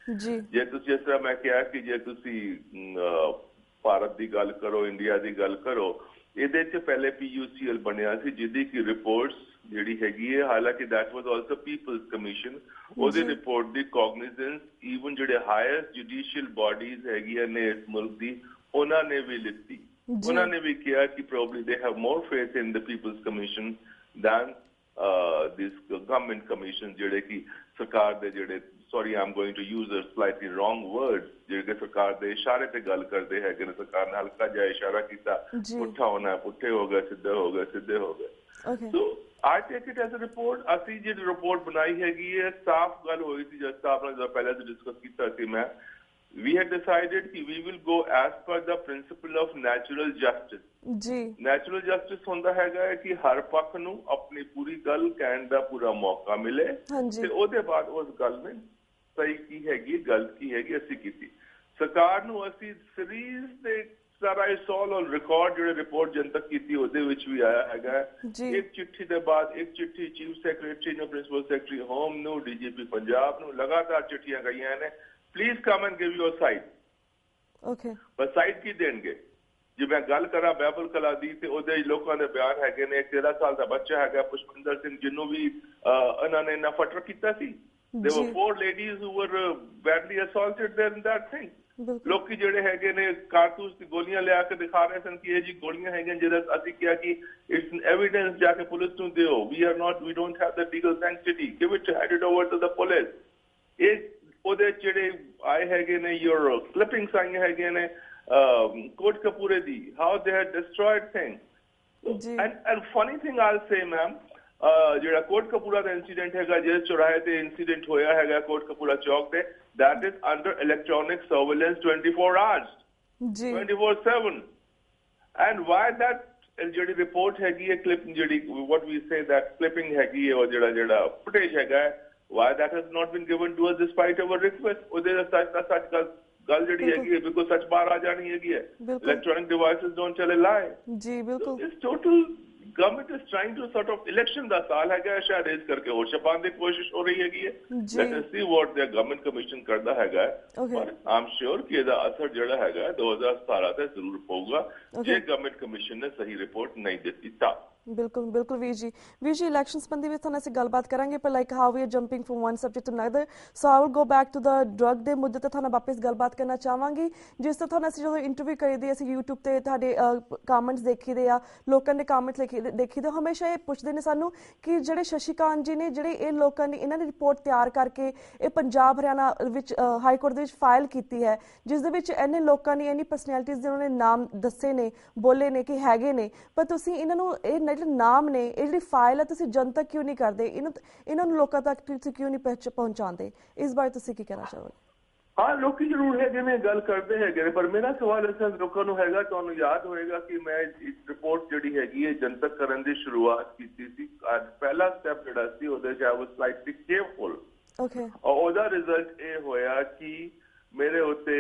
ਜੀ ਜੇ ਤੁਸੀਂ ਇਸ ਤਰ੍ਹਾਂ ਮੈਂ ਕਿਹਾ ਕਿ ਜੇ ਤੁਸੀਂ ਭਾਰਤ ਦੀ ਗੱਲ ਕਰੋ ਇੰਡੀਆ ਦੀ ਗੱਲ ਕਰੋ ਇਹਦੇ 'ਚ ਪਹਿਲੇ PUCL ਬਣਿਆ ਸੀ ਜਿਹਦੀ ਕਿ ਰਿਪੋਰਟਸ ਜਿਹੜੀ ਹੈਗੀ ਹੈ ਹਾਲਾਂਕਿ that was also peoples commission ਉਹਦੀ ਰਿਪੋਰਟ ਦੀ ਕੋਗਨੀਜ਼ੈਂਸ ਈਵਨ ਜਿਹੜੇ ਹਾਇਰਸਟ ਜੁਡੀਸ਼ੀਅਲ ਬਾਡੀਜ਼ ਹੈਗੀਆਂ ਨੇ ਇਸ ਮੁਲਕ ਦੀ ਉਹਨਾਂ ਨੇ ਵੀ ਲਿੱਤੀ ਉਹਨਾਂ ਨੇ ਵੀ ਕਿਹਾ ਕਿ probably they have more faith in the peoples commission than this government commission ਜਿਹੜੇ ਕਿ ਸਰਕਾਰ ਦੇ ਜਿਹੜੇ sorry I am going to use a slightly wrong word ਜਿਹੜੇ ਸਰਕਾਰ ਦੇ ਇਸ਼ਾਰੇ ਤੇ ਗੱਲ ਕਰਦੇ ਹੈਗੇ ਨੇ ਸਰਕਾਰ ਨੇ ਹਲਕਾ ਜਿਹਾ ਇਸ਼ਾਰਾ ਕੀਤਾ ਪੁੱਠਾ ਹੋਣਾ ਪੁੱਠੇ ਹੋ ਗਏ ਸਿੱਧੇ ਹੋ ਗਏ ਸਿੱਧੇ ਹੋ ਗਏ so I take it as a report ਅਸੀਂ ਜਿਹੜੀ ਰਿਪੋਰਟ ਬਣਾਈ ਹੈਗੀ ਹੈ ਸਾਫ਼ ਗੱਲ ਹੋਈ ਸੀ ਜਿਸ ਤਰ੍ਹਾਂ ਆਪਾਂ ਪਹਿਲਾਂ ਡਿਸਕਸ ਕੀਤਾ ਸੀ ਮੈਂ we had decided that we will go as per the principle of natural justice ਜੀ natural justice ਹੁੰਦਾ ਹੈਗਾ ਕਿ ਹਰ ਪੱਖ ਨੂੰ ਆਪਣੀ ਪੂਰੀ ਗੱਲ ਕਹਿਣ ਦਾ ਪੂਰਾ ਮੌਕਾ ਮਿਲੇ ਤੇ ਉਹਦੇ ਬਾਅਦ ਉਸ ਗੱਲ ਵਿੱਚ ਸਹੀ ਕੀ ਹੈਗੀ ਗਲਤ ਕੀ ਹੈਗੀ ਅਸੀਂ ਕੀਤੀ ਸਰਕਾਰ ਨੂੰ ਅਸੀਂ ਸੀਰੀਜ਼ ਦੇ ਸਾਰਾ ਸੋਲ ਔਨ ਰਿਕਾਰਡ ਜਿਹੜੇ ਰਿਪੋਰਟ ਜਨਤਕ ਕੀਤੀ ਉਹਦੇ ਵਿੱਚ ਵੀ ਆਇਆ ਹੈਗਾ ਇੱਕ ਚਿੱਠੀ ਦੇ ਬਾਅਦ ਇੱਕ ਚਿੱਠੀ ਚੀਫ ਸੈਕਟਰੀ ਨੂੰ ਪ੍ਰਿੰਸੀਪਲ ਸੈਕਟਰੀ ਹੋਮ ਨੂੰ DGP ਪੰਜਾਬ ਨੂੰ ਲਗਾਤਾਰ ਚਿੱਠੀਆਂ ਗਈਆਂ ਨੇ Please come and give your side. Okay. But side ਕੀ ਦੇਣਗੇ ਜੇ ਮੈਂ ਗੱਲ ਕਰਾਂ ਬਹਿਬਲ ਕਲਾ ਦੀ ਤੇ ਉਹਦੇ ਲੋਕਾਂ ਦੇ ਬਿਆਨ ਹੈਗੇ ਨੇ 13 ਸਾਲ ਦਾ ਬੱਚਾ ਹੈਗਾ ਪੁਸ਼ਪਿੰਦਰ ਸਿੰਘ ਜਿਹਨੂੰ ਵੀ ਇਹਨਾਂ ਨੇ ਨਫਟਰ ਕੀਤਾ ਸੀ there were 4 ladies who were badly assaulted there in that thing ਲੋਕੀ ਜਿਹੜੇ ਹੈਗੇ ਨੇ ਕਾਰਤੂਸ ਦੀ ਗੋਲੀਆਂ ਲਿਆ ਕੇ ਦਿਖਾ ਰਹੇ ਸਨ ਕਿ ਇਹ ਜੀ ਗੋਲੀਆਂ ਹੈਗੀਆਂ ਜਿਹਦਾ ਅਸੀਂ ਕਿਹਾ ਕਿ ਇਟਸ ਐਵੀਡੈਂਸ ਜਾ ਕੇ ਪੁਲਿਸ ਨੂੰ ਦਿਓ we don't have the legal sanctity give it over to the police ਇਹ ਉਹਦੇ ਜਿਹੜੇ ਆਏ ਹੈਗੇ ਨੇ ਯੂਰ ਕਲਿਪਿੰਗਸ ਆਈਆਂ ਹੈਗੇ ਨੇ ਕੋਟ ਕਪੂਰੇ ਦੀ how they head destroyed things and funny thing all say ma'am ਜਿਹੜਾ ਕੋਟ ਕਪੂਰਾ ਦਾ ਇਨਸੀਡੈਂਟ ਹੈਗਾ ਜਿਸ ਚੌਰਾਹੇ ਤੇ ਇਨਸੀਡੈਂਟ ਹੋਇਆ ਹੈਗਾ ਕੋਟ ਕਪੂਰਾ ਚੌਕ ਤੇ that is under electronic surveillance 24 hours 24/7 and why that ਜਿਹੜੀ ਰਿਪੋਰਟ ਹੈਗੀ ਹੈ ਕਲਿਪ ਜਿਹੜੀ what we say that clipping ਹੈਗੀ ਹੈ ਉਹ ਜਿਹੜਾ ਫੁਟੇਜ ਹੈਗਾ why that has not been given to us despite our request ਉਹਦੇ ਸੱਚ ਗੱਲ ਜਿਹੜੀ ਹੈਗੀ ਹੈ ਬਿਲਕੁਲ ਸੱਚ ਬਾਹਰ ਆ ਜਾਣੀ ਹੈਗੀ ਹੈ electronic devices don't tell a lie ਜੀ ਬਿਲਕੁਲ ਇਸ total government is trying to sort of election ਦਾ ਸਾਲ ਹੈਗਾ ਸ਼ਾਇਦ ਇਸ ਕਰਕੇ ਹੋਰ ਛਪਾਉਣ ਦੀ ਕੋਸ਼ਿਸ਼ ਹੋ ਰਹੀ ਹੈਗੀ ਹੈ let us see what the government commission ਕਰਦਾ ਹੈਗਾ ਪਰ I'm sure ਕਿ ਇਹਦਾ ਅਸਰ ਜਿਹੜਾ ਹੈਗਾ 2017 ਤੇ ਜ਼ਰੂਰ ਪਊਗਾ ਜੇ government commission ਨੇ ਸਹੀ ਰਿਪੋਰਟ ਨਹੀਂ ਦਿੱਤੀ ਤਾਂ ਬਿਲਕੁਲ ਵੀਰ ਜੀ ਇਲੈਕਸ਼ਨ ਸੰਬੰਧੀ ਵੀ ਤੁਹਾਨੂੰ ਅਸੀਂ ਗੱਲਬਾਤ ਕਰਾਂਗੇ ਪਰ like how we are jumping from one subject to another so I will go back to the drug ਦੇ ਮੁੱਦੇ ਤੇ ਤੁਹਾਨੂੰ ਵਾਪਸ ਗੱਲਬਾਤ ਕਰਨਾ ਚਾਹਾਂਗੀ ਜਿਸ ਤੋਂ ਤੁਹਾਨੂੰ ਅਸੀਂ ਜਦੋਂ ਇੰਟਰਵਿਊ ਕਰੀਦੀ ਅਸੀਂ YouTube ਤੇ ਤੁਹਾਡੇ ਕਮੈਂਟਸ ਦੇਖੀਦੇ ਆ ਲੋਕਾਂ ਦੇ ਕਮੈਂਟਸ ਦੇਖੀਦੇ ਹਮੇਸ਼ਾ ਇਹ ਪੁੱਛਦੇ ਨੇ ਸਾਨੂੰ ਕਿ ਜਿਹੜੇ ਸ਼ਸ਼ੀਕਾਂਤ ਜੀ ਨੇ ਜਿਹੜੇ ਇਹ ਲੋਕਾਂ ਨੇ ਇਹਨਾਂ ਨੇ ਰਿਪੋਰਟ ਤਿਆਰ ਕਰਕੇ ਇਹ ਪੰਜਾਬ ਹਰਿਆਣਾ ਵਿੱਚ ਹਾਈ ਕੋਰਟ ਦੇ ਵਿੱਚ ਫਾਈਲ ਕੀਤੀ ਹੈ ਜਿਸ ਦੇ ਵਿੱਚ ਇੰਨੇ ਲੋਕਾਂ ਨੇ ਇੰਨੀ ਪਰਸਨੈਲਿਟੀਜ਼ ਦੇ ਉਹਨਾਂ ਨੇ ਨਾਮ ਦੱਸੇ ਨੇ ਬੋਲੇ ਨੇ ਕਿ ਹੈਗੇ ਨੇ ਪਰ ਤੁਸੀਂ ਇਹਨਾਂ ਨੂੰ ਇਹ ਜਿਹੜੇ ਨਾਮ ਨੇ ਇਹ ਜਿਹੜੀ ਫਾਈਲ ਹੈ ਤੁਸੀਂ ਜਨਤਕ ਕਿਉਂ ਨਹੀਂ ਕਰਦੇ ਇਹਨਾਂ ਨੂੰ ਲੋਕਾਂ ਤੱਕ ਤੁਸੀਂ ਕਿਉਂ ਨਹੀਂ ਪਹੁੰਚਾਉਂਦੇ ਇਸ ਬਾਰੇ ਤੁਸੀਂ ਕੀ ਕਹਿਣਾ ਚਾਹੋਗੇ ਹਾਂ ਲੋਕੀ ਜ਼ਰੂਰ ਹੈਗੇ ਨੇ ਗੱਲ ਕਰਦੇ ਹੈਗੇ ਨੇ ਪਰ ਮੇਰਾ ਸਵਾਲ ਇਸ ਲੋਕਾਂ ਨੂੰ ਹੈਗਾ ਤੁਹਾਨੂੰ ਯਾਦ ਹੋਏਗਾ ਕਿ ਮੈਂ ਇਸ ਰਿਪੋਰਟ ਜਿਹੜੀ ਹੈਗੀ ਹੈ ਜਨਤਕ ਕਰਨ ਦੀ ਸ਼ੁਰੂਆਤ ਕੀਤੀ ਸੀ ਪਹਿਲਾ ਸਟੈਪ ਜਿਹੜਾ ਸੀ ਉਹਦੇ 'ਚ ਆਈ ਵਾਸ ਸਲਾਈਟਲੀ ਕੇਅਰਫੁਲ। ਓਕੇ। ਉਹਦਾ ਰਿਜ਼ਲਟ ਇਹ ਹੋਇਆ ਕਿ ਮੇਰੇ ਉੱਤੇ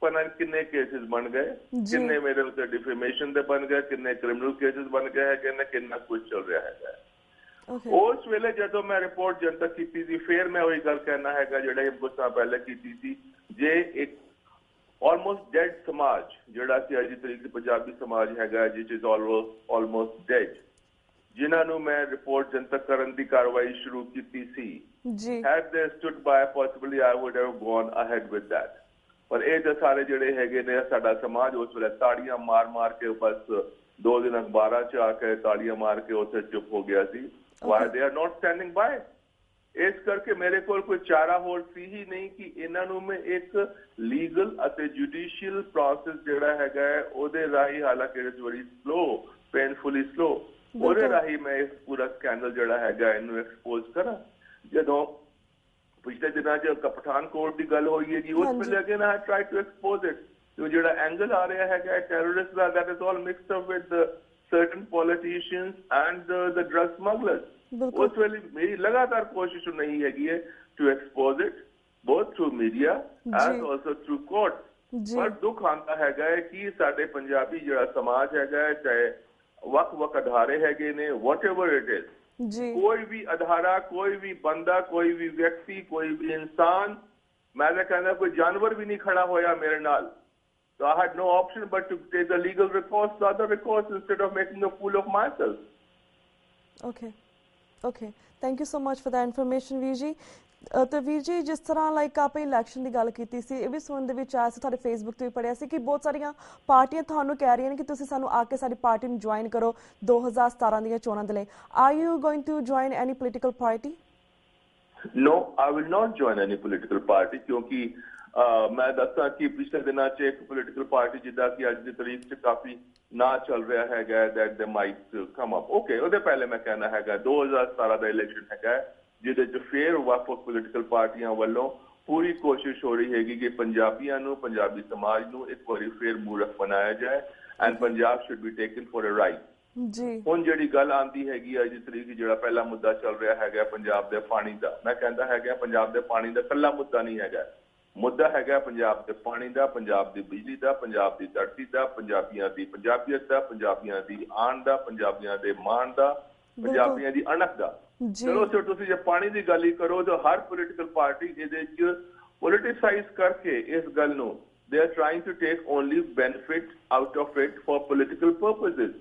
ਪਤਾ ਕਿੰਨੇ ਕੇਸਿਸ ਬਣ ਗਏ, ਕਿੰਨੇ ਮੇਰੇ ਉੱਤੇ ਡਿਫੇਮੇਸ਼ਨ ਦੇ ਬਣ ਗਏ, ਕਿੰਨੇ ਕ੍ਰਿਮੀਨਲ ਕੇਸਿਸ ਬਣ ਗਏ ਹੈਗੇ ਨੇ, ਕਿੰਨਾ ਕੁਝ ਚੱਲ ਰਿਹਾ ਹੈਗਾ। ਉਸ ਵੇਲੇ ਜਦੋਂ ਮੈਂ ਰਿਪੋਰਟ ਜਨਤਕ ਕੀਤੀ ਸੀ, ਫਿਰ ਮੈਂ ਉਹੀ ਗੱਲ ਕਹਿਣਾ ਹੈਗਾ ਜਿਹੜਾ ਕੁਝ ਸਾਲ ਪਹਿਲੇ ਕੀਤੀ ਸੀ, ਜੇ ਇੱਕ ਆਲਮੋਸਟ ਡੈਡ ਸਮਾਜ ਜਿਹੜਾ ਸੀ ਅੱਜ ਦੀ ਤਰੀਕ ਪੰਜਾਬੀ ਸਮਾਜ ਹੈਗਾ ਜਿਸ ਇਜ਼ ਆਲਮੋਸਟ ਡੈਡ, ਜਿਨ੍ਹਾਂ ਨੂੰ ਮੈਂ ਰਿਪੋਰਟ ਜਨਤਕ ਕਰਨ ਦੀ ਕਾਰਵਾਈ ਸ਼ੁਰੂ ਕੀਤੀ ਸੀ, had they stood by possibly I would have gone ahead with that। ਪਰ ਇਹ ਤਾਂ ਸਾਰੇ ਜਿਹੜੇ ਹੈਗੇ ਨੇ ਸਾਡਾ ਸਮਾਜ ਉਸ ਵੇਲੇ ਤਾੜੀਆਂ ਮਾਰ ਕੇ ਬਸ 2 ਦਿਨ ਅਖਬਾਰਾਂ 'ਚ ਆ ਕੇ ਤਾੜੀਆਂ ਮਾਰ ਕੇ ਉੱਥੇ ਚੁੱਪ ਹੋ ਗਿਆ ਸੀ। why they are not standing by। ਇਸ ਕਰਕੇ ਮੇਰੇ ਕੋਲ ਕੋਈ ਚਾਰਾ ਹੋਰ ਸੀ ਹੀ ਨਹੀਂ ਕਿ ਇਹਨਾਂ ਨੂੰ ਮੈਂ ਇੱਕ ਲੀਗਲ ਅਤੇ ਜੁਡੀਸ਼ੀਅਲ ਪ੍ਰੋਸੈਸ ਜਿਹੜਾ ਹੈਗਾ ਉਹਦੇ ਰਾਹੀਂ, ਹਾਲਾਂਕਿ ਇਟਸ ਵੈਰੀ ਸਲੋ, ਪੇਨਫੁਲੀ ਸਲੋ, ਉਹਦੇ ਰਾਹੀਂ ਮੈਂ ਇਸ ਪੂਰਾ ਸਕੈਂਡਲ ਜਿਹੜਾ ਹੈਗਾ ਇਹਨੂੰ ਐਕਸਪੋਜ਼ ਕਰਾਂ। ਜਦੋਂ ਪਿਛਲੇ ਦਿਨਾਂ 'ਚ ਪਠਾਨਕੋਟ ਦੀ ਗੱਲ ਹੋਈ ਹੈ ਜੀ, ਉਸ ਵੇਲੇ again I try to expose it. ਜਿਹੜਾ ਐਂਗਲ ਆ ਰਿਹਾ ਹੈਗਾ ਟੈਰਰਿਸਟ ਦਾ, that is all mixed up with the certain politicians and the drug smugglers। ਉਸ ਵੇਲੇ ਮੇਰੀ ਲਗਾਤਾਰ ਕੋਸ਼ਿਸ਼ ਨਹੀਂ ਹੈਗੀ ਹੈ to expose it both through media and also through court। ਪਰ ਦੁੱਖ ਆਉਂਦਾ ਹੈਗਾ ਕਿ ਸਾਡੇ ਪੰਜਾਬੀ ਜਿਹੜਾ ਸਮਾਜ ਹੈਗਾ, ਚਾਹੇ ਵੱਖ ਅਧਾਰੇ ਹੈਗੇ ਨੇ, whatever it is, ਕੋਈ ਵੀ ਅਧਾਰਾ, ਕੋਈ ਵੀ ਬੰਦਾ, ਕੋਈ ਵੀ ਵਿਅਕਤੀ, ਕੋਈ ਵੀ ਇਨਸਾਨ, ਮੈਂ ਤਾਂ ਕਹਿੰਦਾ ਕੋਈ ਜਾਨਵਰ ਵੀ ਨਹੀਂ ਖੜਾ ਹੋਇਆ ਮੇਰੇ ਨਾਲ। So I had no option but to take the legal recourse, the other recourse, instead of making a fool of myself। Okay, thank you so much for that information, ਵੀਰ ਜੀ। ਤੇ ਵੀਰ ਜੀ, ਜਿਸ ਤਰ੍ਹਾਂ ਲਾਈਕ ਆਪਾਂ ਇਲੈਕਸ਼ਨ ਦੀ ਗੱਲ ਕੀਤੀ ਸੀ, ਇਹ ਵੀ ਸੁਣਨ ਦੇ ਵਿੱਚ ਆਇਆ ਸੀ, ਤੁਹਾਡੇ ਫੇਸਬੁੱਕ ਤੇ ਵੀ ਪੜ੍ਹਿਆ ਸੀ ਕਿ ਬਹੁਤ ਸਾਰੀਆਂ ਪਾਰਟੀਆਂ ਤੁਹਾਨੂੰ ਕਹਿ ਰਹੀਆਂ ਨੇ ਕਿ ਤੁਸੀਂ ਸਾਨੂੰ ਆ ਕੇ ਸਾਡੀ ਪਾਰਟੀ ਨੂੰ ਜੁਆਇਨ ਕਰੋ 2017 ਦੀਆਂ ਚੋਣਾਂ ਦੇ ਲਈ। Are you going to join any political party? No, I will not join any political party ਕਿਉਂਕਿ ਮੈਂ ਦੱਸਾਂ ਕਿ ਪਿਛਲੇ ਦਿਨਾਂ 'ਚ ਇੱਕ ਪੋਲੀਟੀਕਲ ਪਾਰਟੀ ਜਿੱਦਾਂ ਕਿ ਅੱਜ ਦੀ ਤਰੀਕ 'ਚ ਕਾਫੀ ਨਾ ਚੱਲ ਰਿਹਾ ਹੈਗਾ that they might come up। Okay, ਉਹਦੇ ਪਹਿਲੇ ਮੈਂ ਕਹਿਣਾ ਹੈਗਾ 2017 ਦਾ ਇਲੈਕਸ਼ਨ ਹੈਗਾ ਜਿਹਦੇ 'ਚ ਫਿਰ ਵੱਖ ਪੋਲੀਟੀਕਲ ਪਾਰਟੀਆਂ ਵੱਲੋਂ ਪੂਰੀ ਕੋਸ਼ਿਸ਼ ਹੋ ਰਹੀ ਹੈਗੀ ਕਿ ਪੰਜਾਬੀਆਂ ਨੂੰ, ਪੰਜਾਬੀ ਸਮਾਜ ਨੂੰ ਇੱਕ ਵਾਰੀ ਫਿਰ ਮੂਰਖ ਬਣਾਇਆ ਜਾਏ and Punjab should be taken for a ride. ਹੁਣ ਜਿਹੜੀ ਗੱਲ ਆਉਂਦੀ ਹੈਗੀ ਅੱਜ ਦੀ ਤਰੀਕ ਜਿਹੜਾ ਪਹਿਲਾ ਮੁੱਦਾ ਚੱਲ ਰਿਹਾ ਹੈਗਾ ਪੰਜਾਬ ਦੇ ਪਾਣੀ ਦਾ, ਮੈਂ ਕਹਿੰਦਾ ਹੈਗਾ ਪੰਜਾਬ ਦੇ ਪਾਣੀ ਦਾ ਇਕੱਲਾ ਮੁੱਦਾ ਨਹੀਂ ਹੈਗਾ, ਮੁੱਦਾ ਹੈਗਾ ਪੰਜਾਬ ਦੇ ਪਾਣੀ ਦਾ, ਪੰਜਾਬ ਦੀ ਬਿਜਲੀ ਦਾ, ਪੰਜਾਬ ਦੀ ਧਰਤੀ ਦਾ, ਪੰਜਾਬੀਆਂ ਦੀ ਪੰਜਾਬੀਅਤ ਦਾ, ਪੰਜਾਬੀਆਂ ਦੀ ਆਣ ਦਾ, ਪੰਜਾਬੀਆਂ ਦੇ ਮਾਣ ਦਾ, ਪੰਜਾਬੀਆਂ ਦੀ ਅਣਖ ਦਾ। ਚਲੋ ਸਰ, ਤੁਸੀਂ ਜੇ ਪਾਣੀ ਦੀ ਗੱਲ ਹੀ ਕਰੋ ਤਾਂ ਹਰ ਪੋਲੀਟੀਕਲ ਪਾਰਟੀ ਇਹਦੇ 'ਚ ਪੋਲੀਟੀਸਾਈਜ਼ ਕਰਕੇ ਇਸ ਗੱਲ ਨੂੰ they are trying to take only benefit out of it for political purposes।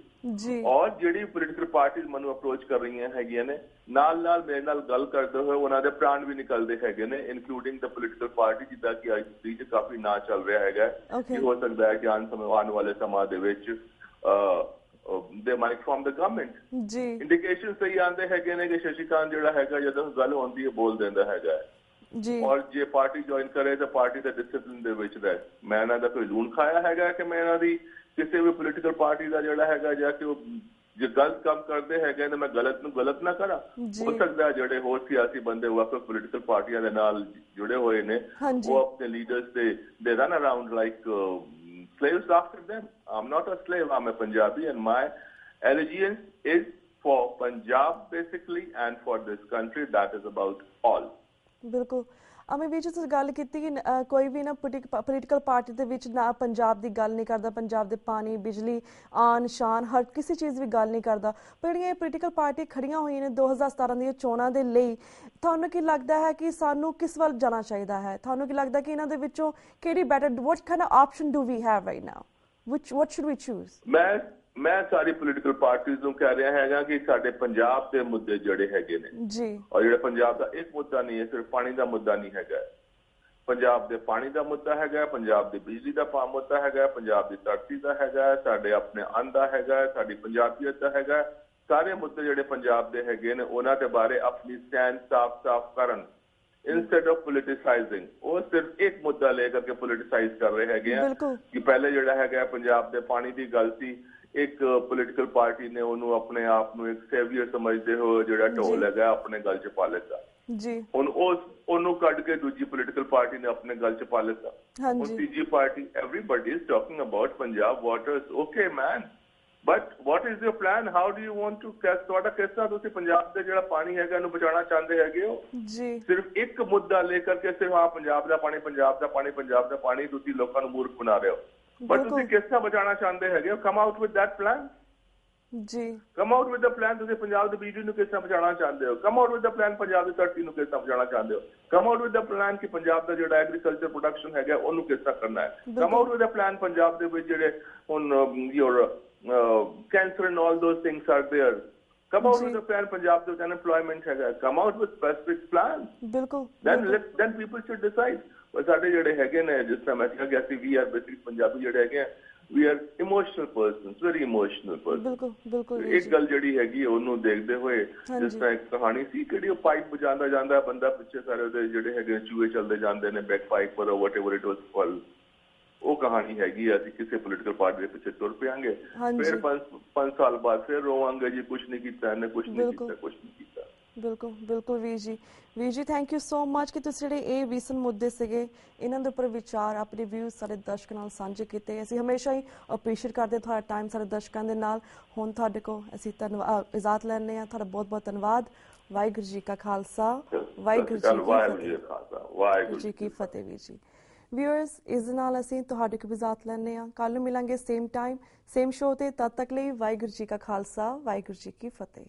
ਔਰ ਜਿਹੜੀ ਪੋਲੀਟੀਕਲ ਪਾਰਟੀਜ਼ ਮੈਨੂੰ ਅਪਰੋਚ ਕਰ ਰਹੀਆਂ ਹੈਗੀਆਂ ਨੇ, ਨਾਲ ਮੇਰੇ ਨਾਲ ਗੱਲ ਕਰਦੇ ਹੋਏ ਉਹਨਾਂ ਦੇ ਪ੍ਰਾਣ ਵੀ ਨਿਕਲਦੇ ਹੈਗੇ ਨੇ, ਇਨਕਲੂਡਿੰਗ ਦ ਪੋਲੀਟੀਕਲ ਪਾਰਟੀ ਜਿੱਦਾਂ ਕਿ ਅੱਜ ਦੀ ਕਾਫੀ ਨਾਂ ਚੱਲ ਰਿਹਾ ਹੈਗਾ ਕਿ ਹੋ ਸਕਦਾ ਹੈ ਕਿ ਆਉਣ ਵਾਲੇ ਸਮਾਂ ਦੇ ਵਿੱਚ they might form the government। Indication ਸਹੀ ਆਉਂਦੇ ਹੈਗੇ ਨੇ ਕਿ ਸ਼ਸ਼ੀਕਾਂਤ ਜਿਹੜਾ ਹੈਗਾ ਜਦੋਂ ਗੱਲ ਹੁੰਦੀ ਹੈ ਬੋਲ ਦਿੰਦਾ ਹੈਗਾ ਔਰ ਜੇ ਪਾਰਟੀ ਜੁਆਇਨ ਕਰੇ ਤਾਂ ਪਾਰਟੀ ਦੇ ਡਿਸਿਪਲਿਨ ਦੇ ਵਿੱਚ ਰਹੇ। ਮੈਂ ਇਹਨਾਂ ਦਾ ਕੋਈ ਲੂਣ ਖਾਇਆ ਹੈਗਾ ਕਿ ਮੈਂ ਇਹਨਾਂ ਦੀ ਕਿਸੇ ਵੀ ਪੋਲੀਟੀਕਲ ਪਾਰਟੀ ਦਾ ਜਿਹੜਾ ਹੈਗਾ ਜਾਂ ਕਿ ਉਹ ਜੇ ਗਲਤ ਕੰਮ ਕਰਦੇ ਹੈਗੇ ਤਾਂ ਮੈਂ ਗਲਤ ਨੂੰ ਗਲਤ ਨਾ ਕਰਾਂ। ਹੋ ਸਕਦਾ ਜਿਹੜੇ ਹੋਰ ਸਿਆਸੀ ਬੰਦੇ ਵੱਖ ਪੋਲੀਟੀਕਲ ਪਾਰਟੀਆਂ ਦੇ ਨਾਲ ਜੁੜੇ ਹੋਏ ਨੇ ਉਹ ਆਪਣੇ ਲੀਡਰਸ ਦੇ run around like slaves after them। I'm not a slave, I'm a Punjabi and my allegiance is for Punjab basically and for this country, that is about all। ਬਿਲਕੁਲ ਅਮੀ ਵੀਰ ਜੀ, ਤੁਸੀਂ ਗੱਲ ਕੀਤੀ ਕਿ ਕੋਈ ਵੀ ਨਾ ਪੋਲੀਟੀਕਲ ਪਾਰਟੀ ਦੇ ਵਿੱਚ ਨਾ ਪੰਜਾਬ ਦੀ ਗੱਲ ਨਹੀਂ ਕਰਦਾ, ਪੰਜਾਬ ਦੇ ਪਾਣੀ, ਬਿਜਲੀ, ਆਨ ਸ਼ਾਨ, ਹਰ ਕਿਸੇ ਚੀਜ਼ ਦੀ ਗੱਲ ਨਹੀਂ ਕਰਦਾ। ਪਰ ਜਿਹੜੀਆਂ ਇਹ ਪੋਲੀਟੀਕਲ ਪਾਰਟੀ ਖੜੀਆਂ ਹੋਈਆਂ ਨੇ 2017 ਦੀਆਂ ਚੋਣਾਂ ਦੇ ਲਈ, ਤੁਹਾਨੂੰ ਕੀ ਲੱਗਦਾ ਹੈ ਕਿ ਸਾਨੂੰ ਕਿਸ ਵੱਲ ਜਾਣਾ ਚਾਹੀਦਾ ਹੈ? ਤੁਹਾਨੂੰ ਕੀ ਲੱਗਦਾ ਕਿ ਇਹਨਾਂ ਦੇ ਵਿੱਚੋਂ ਕਿਹੜੀ better, what kind of option do we have right now? What should we choose? ਮੈਂ ਸਾਰੀ ਪੋਲੀਟੀਕਲ ਪਾਰਟੀਜ਼ ਨੂੰ ਕਹਿ ਰਿਹਾ ਹੈਗਾ ਕਿ ਸਾਡੇ ਪੰਜਾਬ ਦੇ ਮੁੱਦੇ ਜਿਹੜੇ ਹੈਗੇ ਨੇ ਔਰ ਜਿਹੜਾ ਪੰਜਾਬ ਦਾ ਇੱਕ ਮੁੱਦਾ ਨਹੀਂ ਹੈ, ਸਿਰਫ ਪਾਣੀ ਦਾ ਮੁੱਦਾ ਨਹੀਂ ਹੈਗਾ, ਪੰਜਾਬ ਦੇ ਪਾਣੀ ਦਾ ਮੁੱਦਾ ਹੈਗਾ, ਪੰਜਾਬ ਦੀ ਬਿਜਲੀ ਦਾ ਮੁੱਦਾ ਹੈਗਾ, ਪੰਜਾਬ ਦੀ ਧਰਤੀ ਦਾ ਹੈਗਾ, ਸਾਡੇ ਆਪਣੇ ਅੰਨ ਦਾ ਹੈਗਾ, ਸਾਡੀ ਪੰਜਾਬੀਅਤ ਦਾ ਹੈਗਾ। ਸਾਰੇ ਮੁੱਦੇ ਜਿਹੜੇ ਪੰਜਾਬ ਦੇ ਹੈਗੇ ਨੇ ਉਹਨਾਂ ਦੇ ਬਾਰੇ ਆਪਣੀ ਸਟੈਂਡ ਸਾਫ਼ ਕਰਨ instead of politicizing। ਉਹ ਸਿਰਫ ਇੱਕ ਮੁੱਦਾ ਲੈ ਕਰਕੇ ਪੋਲੀਟੀਸਾਈਜ਼ ਕਰ ਰਹੇ ਹੈਗੇ ਆ ਕਿ ਪਹਿਲੇ ਜਿਹੜਾ ਹੈਗਾ ਪੰਜਾਬ ਦੇ ਪਾਣੀ ਦੀ ਗੱਲ ਸੀ, ਇੱਕ ਪੋਲੀਟੀਕਲ ਪਾਰਟੀ ਨੇ ਉਹਨੂੰ ਆਪਣੇ ਆਪ ਨੂੰ ਇੱਕ ਸੇਵੀਅਰ ਸਮਝਦੇ ਹੋਏ ਜਿਹੜਾ ਢੋਲ ਹੈਗਾ ਆਪਣੇ ਗਲ 'ਚ ਪਾ ਲਿੱਤਾ। ਹੁਣ ਉਹਨੂੰ ਕੱਢ ਕੇ ਦੂਜੀ ਪੋਲੀਟੀਕਲ ਪਾਰਟੀ ਨੇ ਆਪਣੇ ਗਲ 'ਚ ਪਾ ਲਿੱਤਾ। ਹੁਣ ਤੀਜੀ party, everybody is talking about Punjab waters। Okay man, but what is your plan? How do you want to ਤੁਹਾਡਾ ਕਿਸ ਤਰ੍ਹਾਂ ਤੁਸੀਂ ਪੰਜਾਬ ਦੇ ਜਿਹੜਾ ਪਾਣੀ ਹੈਗਾ ਇਹਨੂੰ ਬਚਾਉਣਾ ਚਾਹੁੰਦੇ ਹੈਗੇ ਹੋ? ਜੀ ਸਿਰਫ ਇੱਕ ਮੁੱਦਾ ਲੈ ਕਰਕੇ ਸਿਰਫ ਪੰਜਾਬ ਦਾ ਪਾਣੀ, ਪੰਜਾਬ ਦਾ ਪਾਣੀ, ਪੰਜਾਬ ਦਾ ਪਾਣੀ, ਤੁਸੀਂ ਲੋਕਾਂ ਨੂੰ ਮੂਰਖ ਬਣਾ ਰਹੇ ਹੋ। ਬਟ ਤੁਸੀਂ ਕਿਸ ਤਰ੍ਹਾਂ ਬਚਾਉਣਾ ਚਾਹੁੰਦੇ ਹੈਗੇ ਹੋ? Come out with that plan. ਜੀ come out with the plan. ਤੁਸੀਂ ਪੰਜਾਬ ਦੀ ਬਿਜਲੀ ਨੂੰ ਕਿਸ ਤਰ੍ਹਾਂ ਬਚਾਉਣਾ ਚਾਹੁੰਦੇ ਹੋ? Come out with the plan Punjab ਦੀ ਧਰਤੀ ਨੂੰ ਕਿਸ ਤਰ੍ਹਾਂ ਬਚਾਉਣਾ ਚਾਹੁੰਦੇ ਹੋ? Come out with the plan ਕਿ ਪੰਜਾਬ ਦਾ ਜਿਹੜਾ ਐਗਰੀਕਲਚਰ ਪ੍ਰੋਡਕਸ਼ਨ ਹੈਗਾ ਉਹਨੂੰ ਕਿਸ ਤਰ੍ਹਾਂ ਕਰਨਾ ਹੈ? Come out with the plan Punjab ਦੇ ਵਿੱਚ ਜਿਹੜੇ ਹੁਣ your cancer and all those things are there. Come out with a plan. Punjab the unemployment ਹੈਗਾ। Come out with specific plan. ਬਿਲਕੁਲ। Then people should decide. ਪਰ ਸਾਡੇ ਜਿਹੜੇ ਹੈਗੇ ਨੇ, ਜਿਸ ਤਰ੍ਹਾਂ ਮੈਂ ਕਿਹਾ ਸੀ, we are basically ਪੰਜਾਬੀ ਜਿਹੜੇ ਹੈਗੇ ਆ, we are emotional persons, very emotional persons. ਬਿਲਕੁਲ ਬਿਲਕੁਲ। ਇੱਕ ਗੱਲ ਜਿਹੜੀ ਹੈਗੀ ਉਹਨੂੰ ਦੇਖਦੇ ਹੋਏ, ਜਿਸ ਤਰ੍ਹਾਂ ਇੱਕ ਕਹਾਣੀ ਸੀ ਕਿਹੜੀ, ਉਹ ਪਾਈਪ ਵਜਾਉਂਦਾ ਜਾਂਦਾ ਬੰਦਾ, ਪਿੱਛੇ ਸਾਰੇ ਉਹਦੇ ਜਿਹੜੇ ਹੈਗੇ ਚੂਹੇ ਚੱਲਦੇ ਜਾਂਦੇ ਨੇ, back pipe or whatever it was called. ਉਹ ਕਹਾਣੀ ਹੈਗੀ। ਅਸੀਂ ਕਿਸੇ ਪੋਲੀਟੀਕਲ ਪਾਰਟੀ ਦੇ ਪਿੱਛੇ ਤੁਰ ਪਿਆਂਗੇ, ਫਿਰ 5 ਸਾਲ ਬਾਅਦ ਫਿਰ ਰੋਵਾਂਗੇ ਜੀ ਕੁਛ ਨਹੀਂ ਕੀਤਾ ਇਹਨੇ, ਕੁਛ ਨਹੀਂ ਕੀਤਾ, ਕੁਛ ਨਹੀਂ ਕੀਤਾ। ਬਿਲਕੁਲ ਬਿਲਕੁਲ ਵੀਰ ਜੀ ਥੈਂਕ ਯੂ ਸੋ ਮਚ ਕਿ ਤੁਸੀਂ ਜਿਹੜੇ ਇਹ ਰੀਸਨ ਮੁੱਦੇ ਸੀਗੇ ਇਹਨਾਂ ਦੇ ਉੱਪਰ ਵਿਚਾਰ, ਆਪਣੇ ਵਿਊਜ਼ ਸਾਡੇ ਦਰਸ਼ਕਾਂ ਨਾਲ ਸਾਂਝੇ ਕੀਤੇ। ਅਸੀਂ ਹਮੇਸ਼ਾ ਹੀ ਅਪਰੀਸ਼ੀਏਟ ਕਰਦੇ ਤੁਹਾਡਾ ਟਾਈਮ ਸਾਡੇ ਦਰਸ਼ਕਾਂ ਦੇ ਨਾਲ। ਹੁਣ ਤੁਹਾਡੇ ਕੋਲ ਅਸੀਂ ਇਜਾਜ਼ਤ ਲੈਂਦੇ ਹਾਂ। ਤੁਹਾਡਾ ਬਹੁਤ ਬਹੁਤ ਧੰਨਵਾਦ। ਵਾਹਿਗੁਰੂ ਜੀ ਕਾ ਖਾਲਸਾ, ਵਾਹਿਗੁਰੂ ਜੀ ਕੀ ਫਤਿਹ। ਵੀਰ ਜੀ ਵਿਊਅਰਸ, ਇਸ ਦੇ ਨਾਲ ਅਸੀਂ ਤੁਹਾਡੇ ਕੋਲ ਇਜਾਜ਼ਤ ਲੈਂਦੇ ਹਾਂ। ਕੱਲ੍ਹ ਨੂੰ ਮਿਲਾਂਗੇ ਸੇਮ ਟਾਈਮ ਸੇਮ ਸ਼ੋਅ ਤੇ। ਤਦ ਤੱਕ ਲਈ ਵਾਹਿਗੁਰੂ ਜੀ ਕਾ ਖਾਲਸਾ, ਵਾਹਿਗੁਰੂ ਜੀ ਕੀ ਫਤਿਹ।